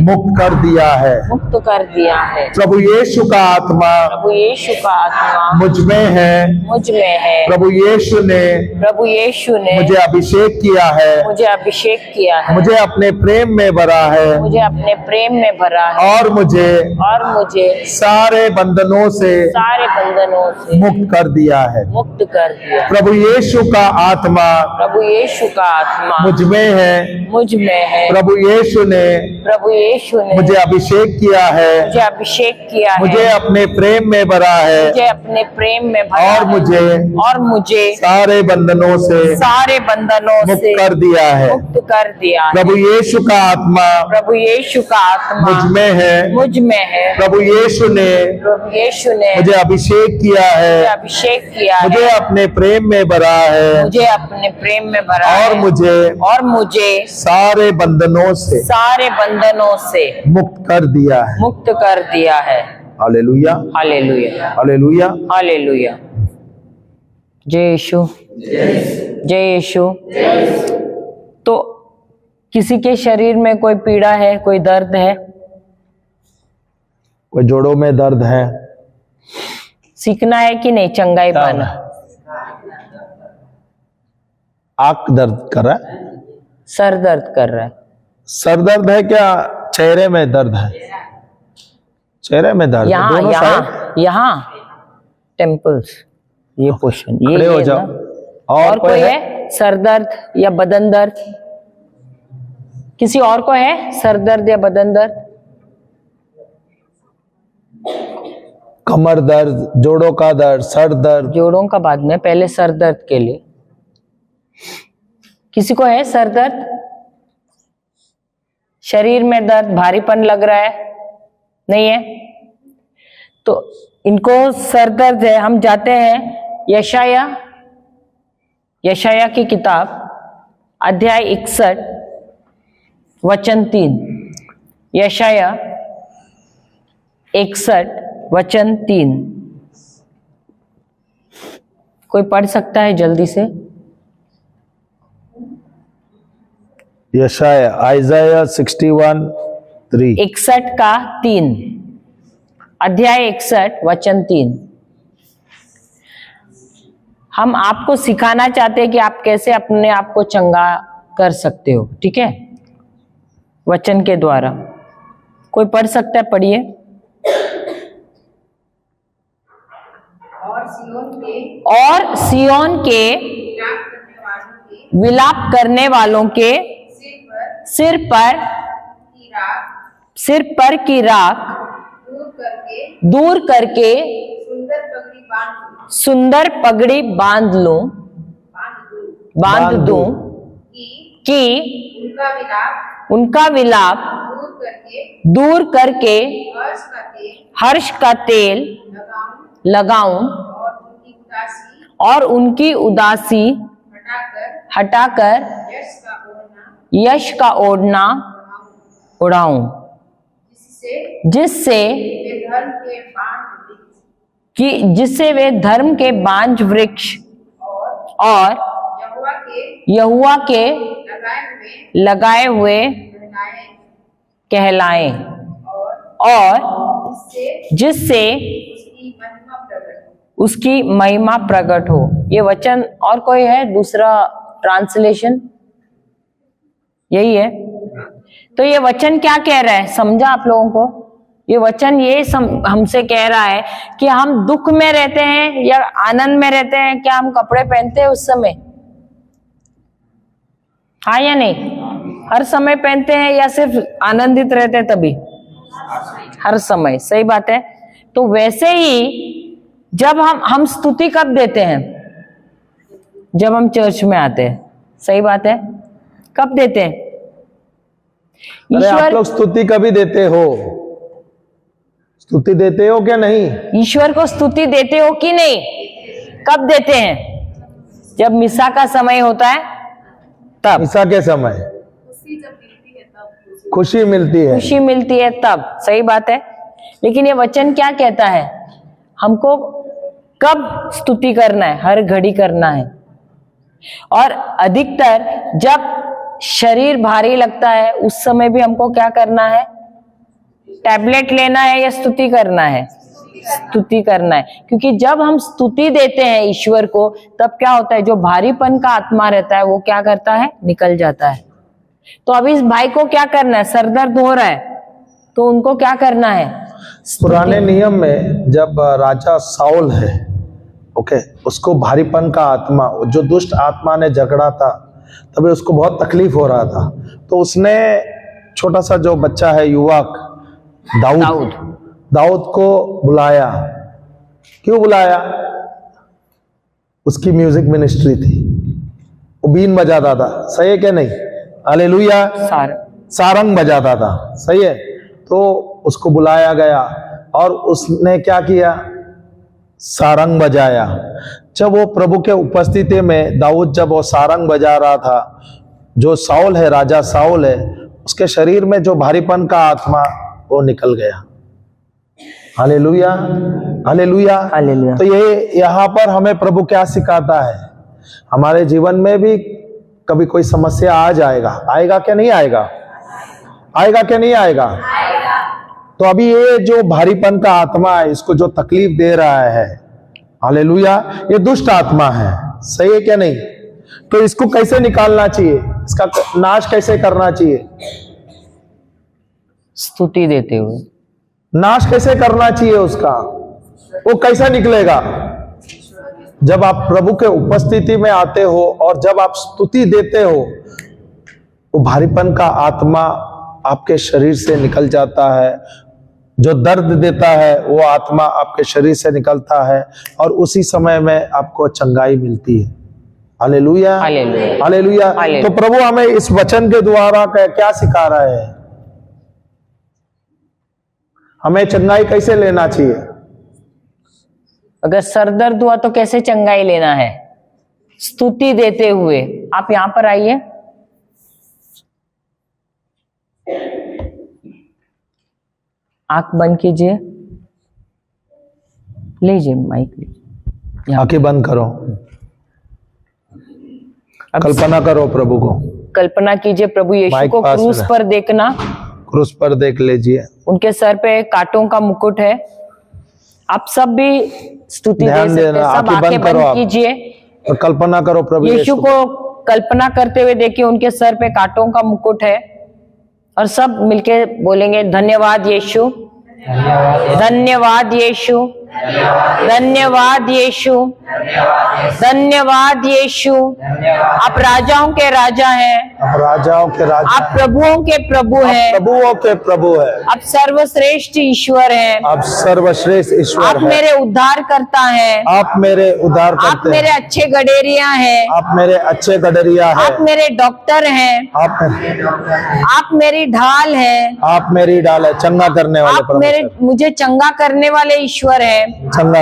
मुक्त कर दिया है। मुक्त कर दिया है। प्रभु यीशु का आत्मा प्रभु यीशु का आत्मा मुझ में है। मुझ में है। प्रभु यीशु ने मुझे अभिषेक किया है, मुझे अभिषेक किया है, मुझे अपने प्रेम में भरा है, मुझे अपने प्रेम में भरा है, और मुझे सारे बंधनों से मुक्त कर दिया है। मुक्त कर दिया। प्रभु यीशु का आत्मा प्रभु यीशु का आत्मा मुझ में है। मुझ में है। प्रभु यीशु ने मुझे अभिषेक किया है, मुझे अभिषेक किया है, मुझे अपने प्रेम में भरा है, मुझे अपने प्रेम में भरा और है, मुझे सारे बंधनों से मुक्त कर दिया है। मुक्त कर दिया है। प्रभु यीशु का आत्मा प्रभु यीशु का आत्मा मुझ में है। मुझ में है। प्रभु यीशु ने मुझे अभिषेक किया है, अभिषेक किया है, मुझे अपने प्रेम में भरा है, मुझे अपने प्रेम में भरा और है, मुझे सारे बंधनों से मुक्त कर दिया है। मुक्त कर दिया है। Hallelujah, hallelujah, hallelujah, hallelujah. जय यीशु, जय यीशु। तो किसी के शरीर में कोई पीड़ा है, कोई दर्द है, कोई जोड़ों में दर्द है, सीखना है कि नहीं चंगाई पाना? आंख दर्द कर रहा है, सर दर्द कर रहा है, सर दर्द है क्या? चेहरे में दर्द है? चेहरे में दर्द है, दोनों साइड? यहाँ टेम्पल्स, ये पोर्शन, ये खड़े हो जाओ। और कोई है सर दर्द या बदन दर्द? किसी और को है सर दर्द या बदन दर्द? कमर दर्द, जोड़ों का दर्द, सर दर्द? जोड़ों का बाद में, पहले सर दर्द के लिए। किसी को है सर दर्द? शरीर में दर्द, भारीपन लग रहा है? नहीं है? तो इनको सर दर्द है। हम जाते हैं यशाया की किताब, अध्याय 61 वचन 3। यशाया 61 वचन 3। कोई पढ़ सकता है जल्दी से? यशाया, आइजाया 61:3। 61 का 3, अध्याय 61 वचन 3। हम आपको सिखाना चाहते हैं कि आप कैसे अपने आप को चंगा कर सकते हो, ठीक है, वचन के द्वारा। कोई पढ़ सकता है? पढ़िए। और सियोन के विलाप करने वालों के सिर पर की राख दूर करके सुंदर पगड़ी बांध दूं कि उनका विलाप दूर करके हर्ष का तेल लगाऊं और उनकी उदासी हटाकर यश का ओढ़ना उड़ाऊं, जिससे वे धर्म के बांझ वृक्ष और यहोवा के लगाए हुए कहलाएं, और जिससे उसकी महिमा प्रकट हो। ये वचन, और कोई है दूसरा ट्रांसलेशन? यही है। तो ये वचन क्या कह रहा है, समझा आप लोगों को? ये वचन ये हमसे कह रहा है कि हम दुख में रहते हैं या आनंद में रहते हैं, क्या हम कपड़े पहनते हैं उस समय? हाँ या नहीं? हर समय पहनते हैं या सिर्फ आनंदित रहते हैं तभी? हर समय, सही बात है। तो वैसे ही जब हम स्तुति कब देते हैं? जब हम चर्च में आते हैं, सही बात है। कब देते हैं? अरे आप ईश्वर लोग स्तुति कभी देते हो? स्तुति देते हो क्या नहीं? ईश्वर को स्तुति देते हो कि नहीं? कब देते हैं? जब मिसा का समय होता है तब, ईसा के समय खुशी मिलती है, खुशी मिलती है तब। सही बात है। लेकिन ये वचन क्या कहता है? हमको कब स्तुति करना है? हर घड़ी करना है। और अधिकतर जब शरीर भारी लगता है उस समय भी हमको क्या करना है? टैबलेट लेना है या स्तुति करना है? स्तुति करना है। क्योंकि जब हम स्तुति देते हैं ईश्वर को, तब क्या होता है? जो भारीपन का आत्मा रहता है वो क्या करता है? निकल जाता है। तो अभी इस भाई को क्या करना है? सरदर्द हो रहा है, तो उनको क्या करना है? पुराने नियम में जब राजा साउल है, ओके, उसको भारीपन का आत्मा, जो दुष्ट आत्मा ने झगड़ा था, तभी उसको बहुत तकलीफ हो रहा था। तो उसने छोटा सा जो बच्चा है, युवक दाऊद को बुलाया। क्यों बुलाया? उसकी म्यूजिक मिनिस्ट्री थी, वो बीन बजाता था। सही है क्या नहीं? हालेलुया। सारंग बजाता था। सही है। तो उसको बुलाया गया और उसने क्या किया? सारंग बजाया। जब वो प्रभु के उपस्थिति में दाऊद जब वो सारंग बजा रहा था, जो साउल है, राजा साउल है, उसके शरीर में जो भारीपन का आत्मा वो निकल गया। Hallelujah, hallelujah, hallelujah. तो ये यहाँ पर हमें प्रभु क्या सिखाता है? हमारे जीवन में भी कभी कोई समस्या आ जाएगा, आएगा क्या नहीं आएगा? आएगा क्या नहीं आएगा? तो अभी ये जो भारीपन का आत्मा है, इसको जो तकलीफ दे रहा है, हालेलुया, ये दुष्ट आत्मा है। सही है क्या नहीं? तो इसको कैसे निकालना चाहिए? इसका नाश कैसे करना चाहिए? स्तुति देते हुए। नाश कैसे करना चाहिए उसका? वो कैसा निकलेगा? जब आप प्रभु के उपस्थिति में आते हो और जब आप स्तुति देते हो, वो भारीपन का आत्मा आपके शरीर से निकल जाता है। जो दर्द देता है वो आत्मा आपके शरीर से निकलता है और उसी समय में आपको चंगाई मिलती है। Hallelujah, hallelujah, hallelujah. तो प्रभु हमें इस वचन के द्वारा क्या सिखा रहा है? हमें चंगाई कैसे लेना चाहिए? अगर सर दर्द हुआ तो कैसे चंगाई लेना है? स्तुति देते हुए। आप यहां पर आइए। आंख बंद कीजिए, लीजिए माइक, लीजिए। आंखें बंद करो, कल्पना करो प्रभु को, कल्पना कीजिए प्रभु यीशु को क्रूस पर देखना। क्रूस पर देख लीजिए। उनके सर पे कांटों का मुकुट है। आप सब भी स्तुति दे सकते हैं। सब आंखें बंद कीजिए और कल्पना करो प्रभु यीशु को कल्पना करते हुए देखिए उनके सर पे कांटों का मुकुट है। और सब मिलके बोलेंगे, धन्यवाद यीशु, धन्यवाद यीशु, धन्यवाद यीशु, धन्यवाद यीशु। आप राजाओं के राजा हैं, आप राजाओं के राजा, आप प्रभुओं के प्रभु हैं, प्रभुओं के प्रभु हैं, आप सर्वश्रेष्ठ ईश्वर हैं, आप सर्वश्रेष्ठ ईश्वर आप मेरे उद्धार करता हैं, आप मेरे उद्धार करते आप मेरे अच्छे गडेरिया हैं, आप मेरे अच्छे गडरिया हैं, आप मेरे डॉक्टर हैं, आप मेरी ढाल हैं, आप मेरी ढाल है, चंगा करने वाले आप मेरे मुझे चंगा करने वाले ईश्वर हैं, चंगा,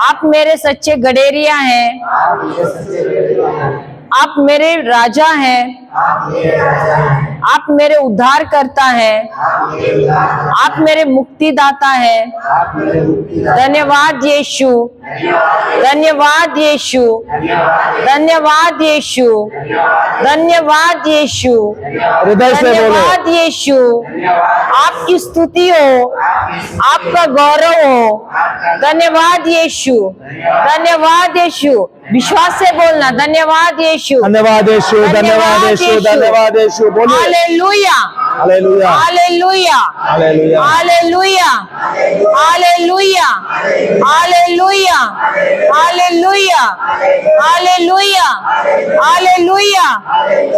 आप मेरे सच्चे गडेरिया हैं, आप मेरे राजा हैं, आप मेरे उद्धार करता हैं, आप मेरे मुक्तिदाता हैं। धन्यवाद यीशु, धन्यवाद यीशु, धन्यवाद यीशु, धन्यवाद यीशु, हृदय से बोलो, धन्यवाद यीशु। आपकी स्तुति हो, आपका गौरव हो। धन्यवाद यीशु, धन्यवाद यीशु। विश्वास से बोलना, धन्यवाद यीशु, धन्यवाद यीशु, धन्यवाद यीशु, धन्यवाद यीशु। बोलिए hallelujah, hallelujah, hallelujah, hallelujah, hallelujah, hallelujah, hallelujah, hallelujah, hallelujah, hallelujah,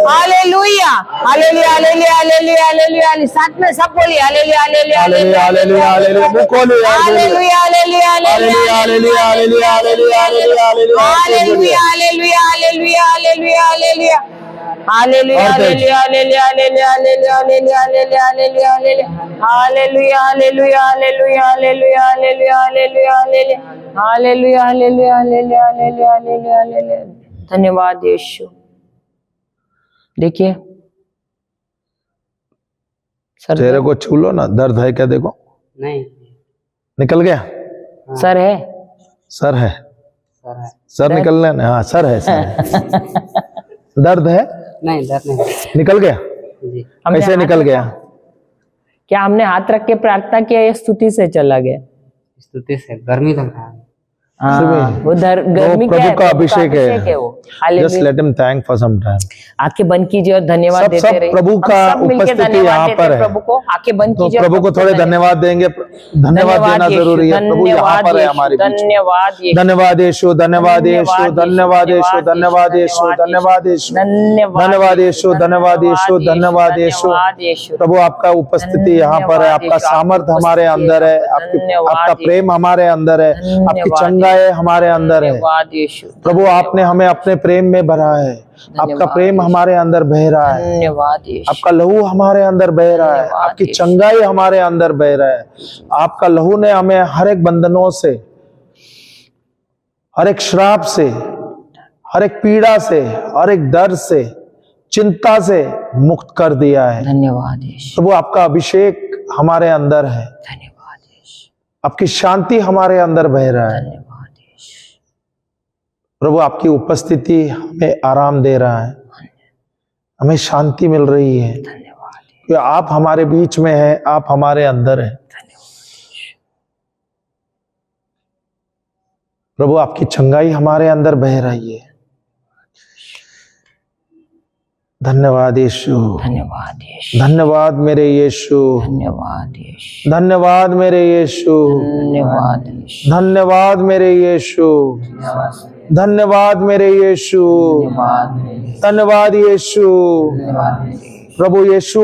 hallelujah, hallelujah, hallelujah, hallelujah, hallelujah. साथ में सब बोलिए, hallelujah, hallelujah, hallelujah, hallelujah, hallelujah. मुंह खोलो यार, hallelujah, hallelujah, hallelujah, hallelujah, hallelujah, hallelujah, hallelujah, hallelujah, hallelujah. Hallelujah, hallelujah, hallelujah, hallelujah, hallelujah. Hallelujah और तेज। Hallelujah hallelujah hallelujah hallelujah hallelujah hallelujah hallelujah hallelujah hallelujah hallelujah hallelujah hallelujah hallelujah hallelujah hallelujah hallelujah hallelujah hallelujah hallelujah. धन्यवाद यीशु। देखिए सर चेहरे को छू लो ना, दर्द है क्या देखो, नहीं निकल गया। सर है सर है, सर है सर निकलने ना, हाँ सर है, सर है। दर्द है, नहीं दर्द नहीं निकल गया। जी हमने कैसे हाथ निकल रखा? गया? क्या हमने हाथ रख के प्रार्थना किया या स्तुति से चला गया? स्तुति से गर्मी लग रहा है हाँ, वो गर्मी प्रभु क्या है? का अभिषेक है। वो just hallelujah. Let him thank for some time. आंखें बंद कीजिए और धन्यवाद सब देते रहिए। प्रभु हम का सब मिलके उपस्थिति धन्यवाद यहाँ देते पर हैं है। प्रभु को। आंखें बंद तो कीजिए। प्रभु को थोड़े धन्यवाद देंगे। धन्यवाद देना यीशु, जरूरी है। प्रभु यहाँ पर है हमारे बीच में। धन्यवाद यीशु, धन्यवाद यीशु, धन्यवाद यीशु, धन्यवाद यीशु, धन्यवाद यीशु, धन्यवाद यीशु, धन्यवाद यीशु, धन्यवाद यीशु, धन्यवाद यीशु। प्रभु आपका उपस्थिति यहाँ पर है, आपका सामर्थ हमारे अंदर है, आपका प्रेम हमारे अंदर है, आपकी चंगाई हमारे अंदर है। धन्यवाद यीशु, प्रभु आपने हमें अपने प्रेम में भरा है, आपका प्रेम हमारे अंदर बह रहा है, धन्यवाद यीशु, आपका लहू हमारे अंदर बह रहा है, आपकी चंगाई हमारे अंदर बह रहा है। आपका लहू ने हमें हर एक बंधनों से, हर एक श्राप से, हर एक पीड़ा से, हर एक दर्द से, चिंता से मुक्त कर दिया है। धन्यवाद यीशु, प्रभु आपका अभिषेक हमारे अंदर है, धन्यवाद यीशु, आपकी शांति हमारे अंदर बह रहा है। धन्यवाद यीशु, प्रभु आपकी उपस्थिति हमें आराम दे रहा है, हमें शांति मिल रही है, धन्यवाद कि आप हमारे बीच में हैं, आप हमारे अंदर हैं। प्रभु आपकी चंगाई हमारे अंदर बह रही है। धन्यवाद यीशु, धन्यवाद यीशु, धन्यवाद मेरे यीशु, धन्यवाद यीशु, धन्यवाद मेरे यीशु, धन्यवाद यीशु, धन्यवाद मेरे यीशु, धन्यवाद मेरे यीशु, धन्यवाद यीशु। प्रभु यीशु,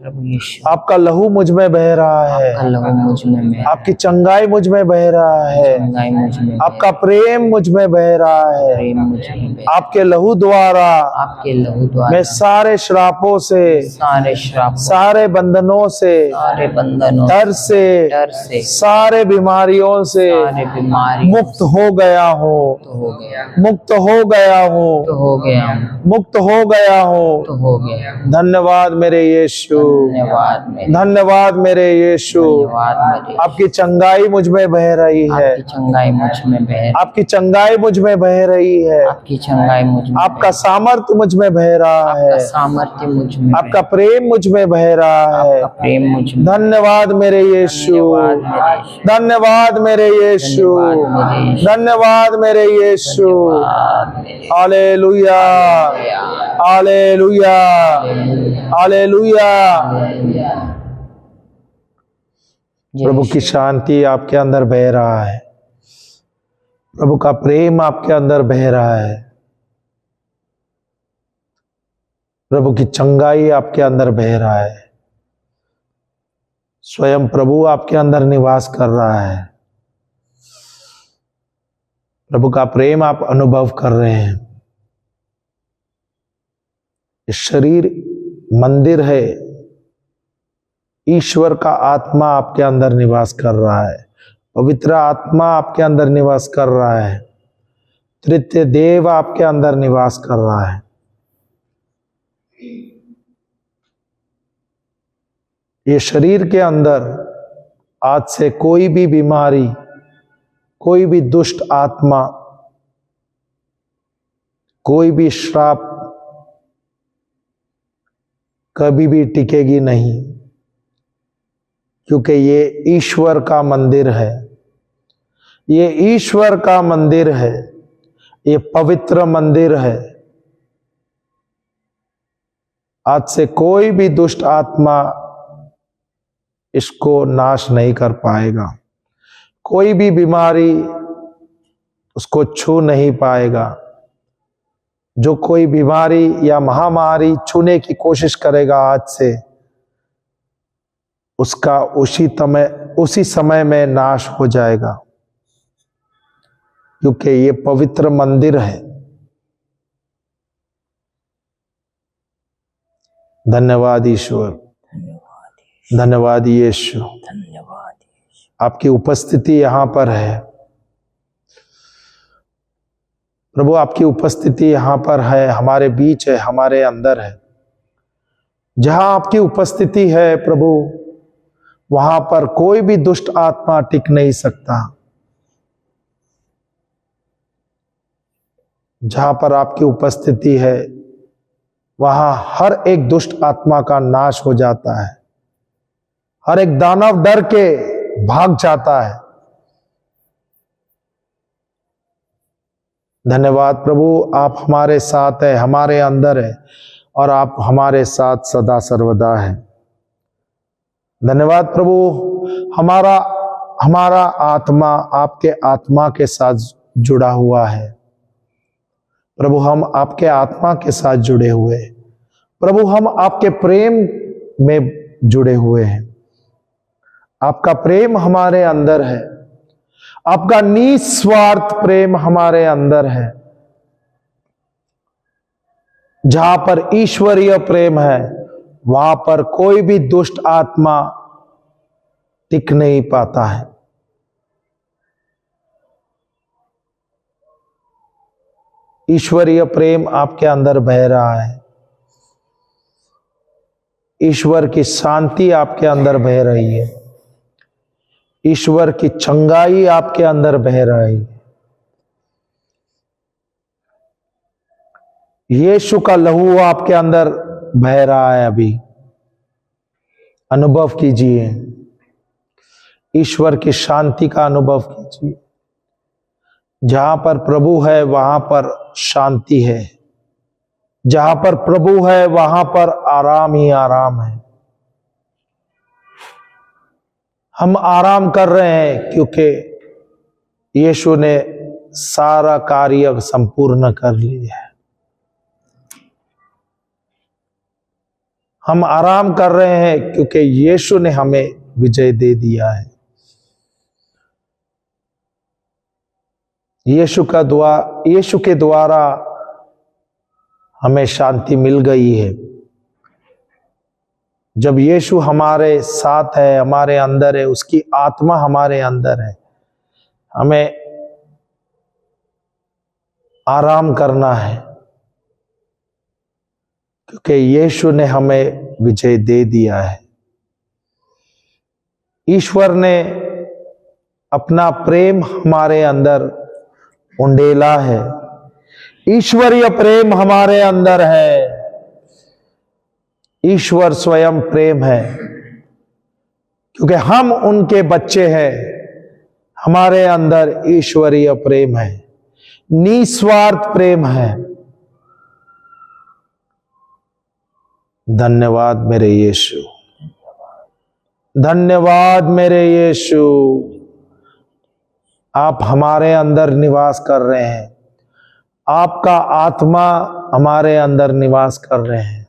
प्रभु यीशु, आपका लहू मुझ में बह रहा है, लहू मुझ में बह, आपकी चंगाई मुझ में बह रहा है, चंगाई मुझ में बह, आपका प्रेम मुझ में बह रहा है। प्रेम मुझ में बह, आपके लहू द्वारा आपके लहू द्वारा मैं सारे श्रापों से, सारे श्राप, सारे बंधनों से, सारे बंधनों, डर से, डर से, सारे बीमारियों से सारे बीमारी मुक्त हो गया हूँ, तो हो गया, मुक्त हो गया हूँ, तो हो गया, मुक्त हो गया हूँ। तो हो गया। धन्यवाद मेरे यीशु, धन्यवाद मेरे, धन्यवाद मेरे यीशु। धन्यवाद मेरे, आपकी चंगाई मुझ में बह रही है, आपकी चंगाई मुझ में बह, आपकी चंगाई मुझ में बह रही है, आपकी चंगाई मुझ में, आपका सामर्थ्य मुझ में बह रहा है, सामर्थ्य मुझ में, आपका प्रेम मुझ में बह रहा है। प्रेम मुझ में, धन्यवाद मेरे यीशु, धन्यवाद मेरे यीशु, धन्यवाद मेरे यीशु। Hallelujah, hallelujah, hallelujah. प्रभु की शांति आपके अंदर बह रहा है, प्रभु का प्रेम आपके अंदर बह रहा है, प्रभु की चंगाई आपके अंदर बह रहा है। स्वयं प्रभु आपके अंदर निवास कर रहा है, प्रभु का प्रेम आप अनुभव कर रहे हैं। इस शरीर मंदिर है, ईश्वर का आत्मा आपके अंदर निवास कर रहा है, पवित्र आत्मा आपके अंदर निवास कर रहा है, तृतीय देव आपके अंदर निवास कर रहा है। ये शरीर के अंदर आज से कोई भी बीमारी, कोई भी दुष्ट आत्मा, कोई भी श्राप कभी भी टिकेगी नहीं, क्योंकि ये ईश्वर का मंदिर है, ये ईश्वर का मंदिर है, ये पवित्र मंदिर है। आज से कोई भी दुष्ट आत्मा इसको नाश नहीं कर पाएगा, कोई भी बीमारी उसको छू नहीं पाएगा। जो कोई बीमारी या महामारी छूने की कोशिश करेगा आज से, उसका उसी समय में नाश हो जाएगा, क्योंकि ये पवित्र मंदिर है। धन्यवाद ईश्वर, धन्यवाद यीशु। धन्यवाद। आपकी उपस्थिति यहाँ पर है प्रभु, आपकी उपस्थिति यहाँ पर है, हमारे बीच है, हमारे अंदर है। जहां आपकी उपस्थिति है प्रभु, वहां पर कोई भी दुष्ट आत्मा टिक नहीं सकता। जहां पर आपकी उपस्थिति है वहां हर एक दुष्ट आत्मा का नाश हो जाता है, हर एक दानव डर के भाग जाता है। धन्यवाद प्रभु, आप हमारे साथ है, हमारे अंदर है और आप हमारे साथ सदा सर्वदा है। धन्यवाद प्रभु, हमारा आत्मा आपके आत्मा के साथ जुड़ा हुआ है प्रभु। हम आपके आत्मा के साथ जुड़े हुए हैं प्रभु, हम आपके प्रेम में जुड़े हुए हैं। आपका प्रेम हमारे अंदर है, आपका निस्वार्थ प्रेम हमारे अंदर है। जहां पर ईश्वरीय प्रेम है वहां पर कोई भी दुष्ट आत्मा टिक नहीं पाता है। ईश्वरीय प्रेम आपके अंदर बह रहा है, ईश्वर की शांति आपके अंदर बह रही है, ईश्वर की चंगाई आपके अंदर बह रही है। यीशु का लहू आपके अंदर बह रहा है, अभी अनुभव कीजिए, ईश्वर की शांति का अनुभव कीजिए। जहां पर प्रभु है वहां पर शांति है, जहां पर प्रभु है वहां पर आराम ही आराम है। हम आराम कर रहे हैं क्योंकि यीशु ने सारा कार्य संपूर्ण कर लिया है। हम आराम कर रहे हैं क्योंकि यीशु ने हमें विजय दे दिया है। यीशु के द्वारा हमें शांति मिल गई है। जब यीशु हमारे साथ है, हमारे अंदर है, उसकी आत्मा हमारे अंदर है, हमें आराम करना है क्योंकि यीशु ने हमें विजय दे दिया है। ईश्वर ने अपना प्रेम हमारे अंदर उंडेला है, ईश्वरीय प्रेम हमारे अंदर है। ईश्वर स्वयं प्रेम है क्योंकि हम उनके बच्चे हैं। हमारे अंदर ईश्वरीय प्रेम है, निस्वार्थ प्रेम है। धन्यवाद मेरे यीशु, धन्यवाद मेरे यीशु। आप हमारे अंदर निवास कर रहे हैं, आपका आत्मा हमारे अंदर निवास कर रहे हैं।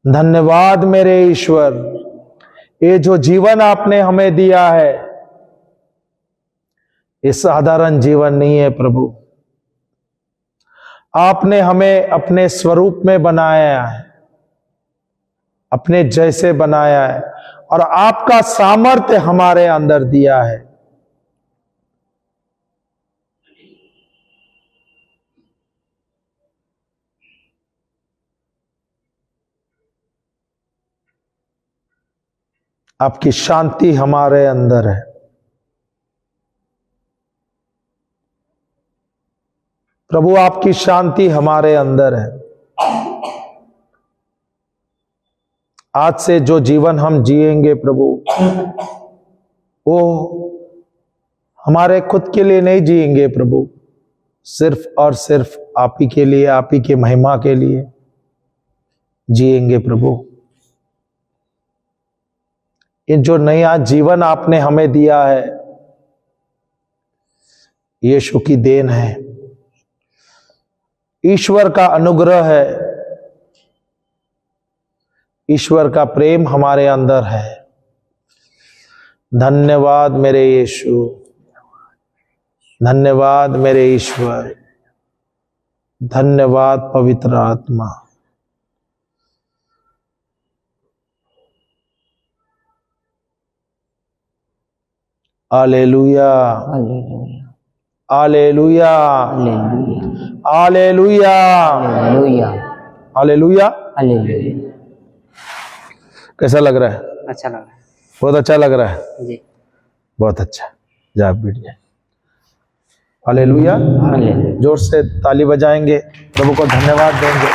धन्यवाद मेरे ईश्वर, ये जो जीवन आपने हमें दिया है ये साधारण जीवन नहीं है प्रभु। आपने हमें अपने स्वरूप में बनाया है, अपने जैसे बनाया है और आपका सामर्थ्य हमारे अंदर दिया है। आपकी शांति हमारे अंदर है प्रभु, आपकी शांति हमारे अंदर है। आज से जो जीवन हम जिएंगे प्रभु, वो हमारे खुद के लिए नहीं जिएंगे प्रभु, सिर्फ और सिर्फ आप ही के लिए, आप ही के महिमा के लिए जिएंगे प्रभु। ये जो नया जीवन आपने हमें दिया है यीशु की देन है, ईश्वर का अनुग्रह है, ईश्वर का प्रेम हमारे अंदर है। धन्यवाद मेरे यीशु, धन्यवाद मेरे ईश्वर, धन्यवाद पवित्र आत्मा। Hallelujah, hallelujah, hallelujah, hallelujah, hallelujah, hallelujah. Hallelujah. कैसा लग रहा है? अच्छा लगा बहुत अच्छा लग रहा है, जी। बहुत अच्छा। जा बैठ जाए। Hallelujah, hallelujah. जोर से ताली बजाएंगे, प्रभु को धन्यवाद देंगे।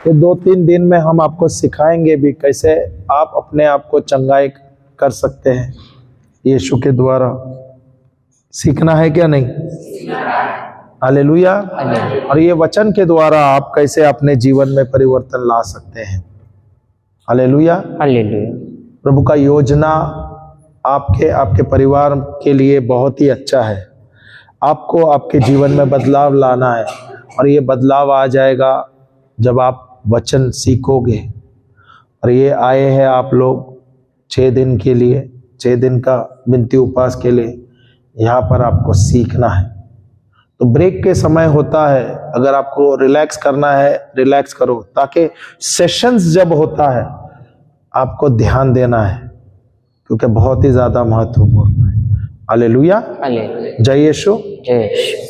ये 2-3 दिन में हम आपको सिखाएंगे भी कैसे आप अपने आप को चंगाई कर सकते हैं यीशु के द्वारा। सीखना है क्या नहीं? हालेलुया। और ये वचन के द्वारा आप कैसे अपने जीवन में परिवर्तन ला सकते हैं। हालेलुया। हालेलुया। प्रभु का योजना आपके परिवार के लिए बहुत ही अच्छा है। आपको आपके जीवन में बदलाव लाना है और ये बदलाव आ जाएगा जब आप वचन सीखोगे। और ये आए हैं आप लोग 6 दिन के लिए, 6 दिन का विनती उपवास के लिए। यहाँ पर आपको सीखना है। तो ब्रेक के समय होता है, अगर आपको रिलैक्स करना है रिलैक्स करो, ताकि सेशंस जब होता है आपको ध्यान देना है, क्योंकि बहुत ही ज्यादा महत्वपूर्ण है। Hallelujah, hallelujah. जय यीशु। जय यीशु।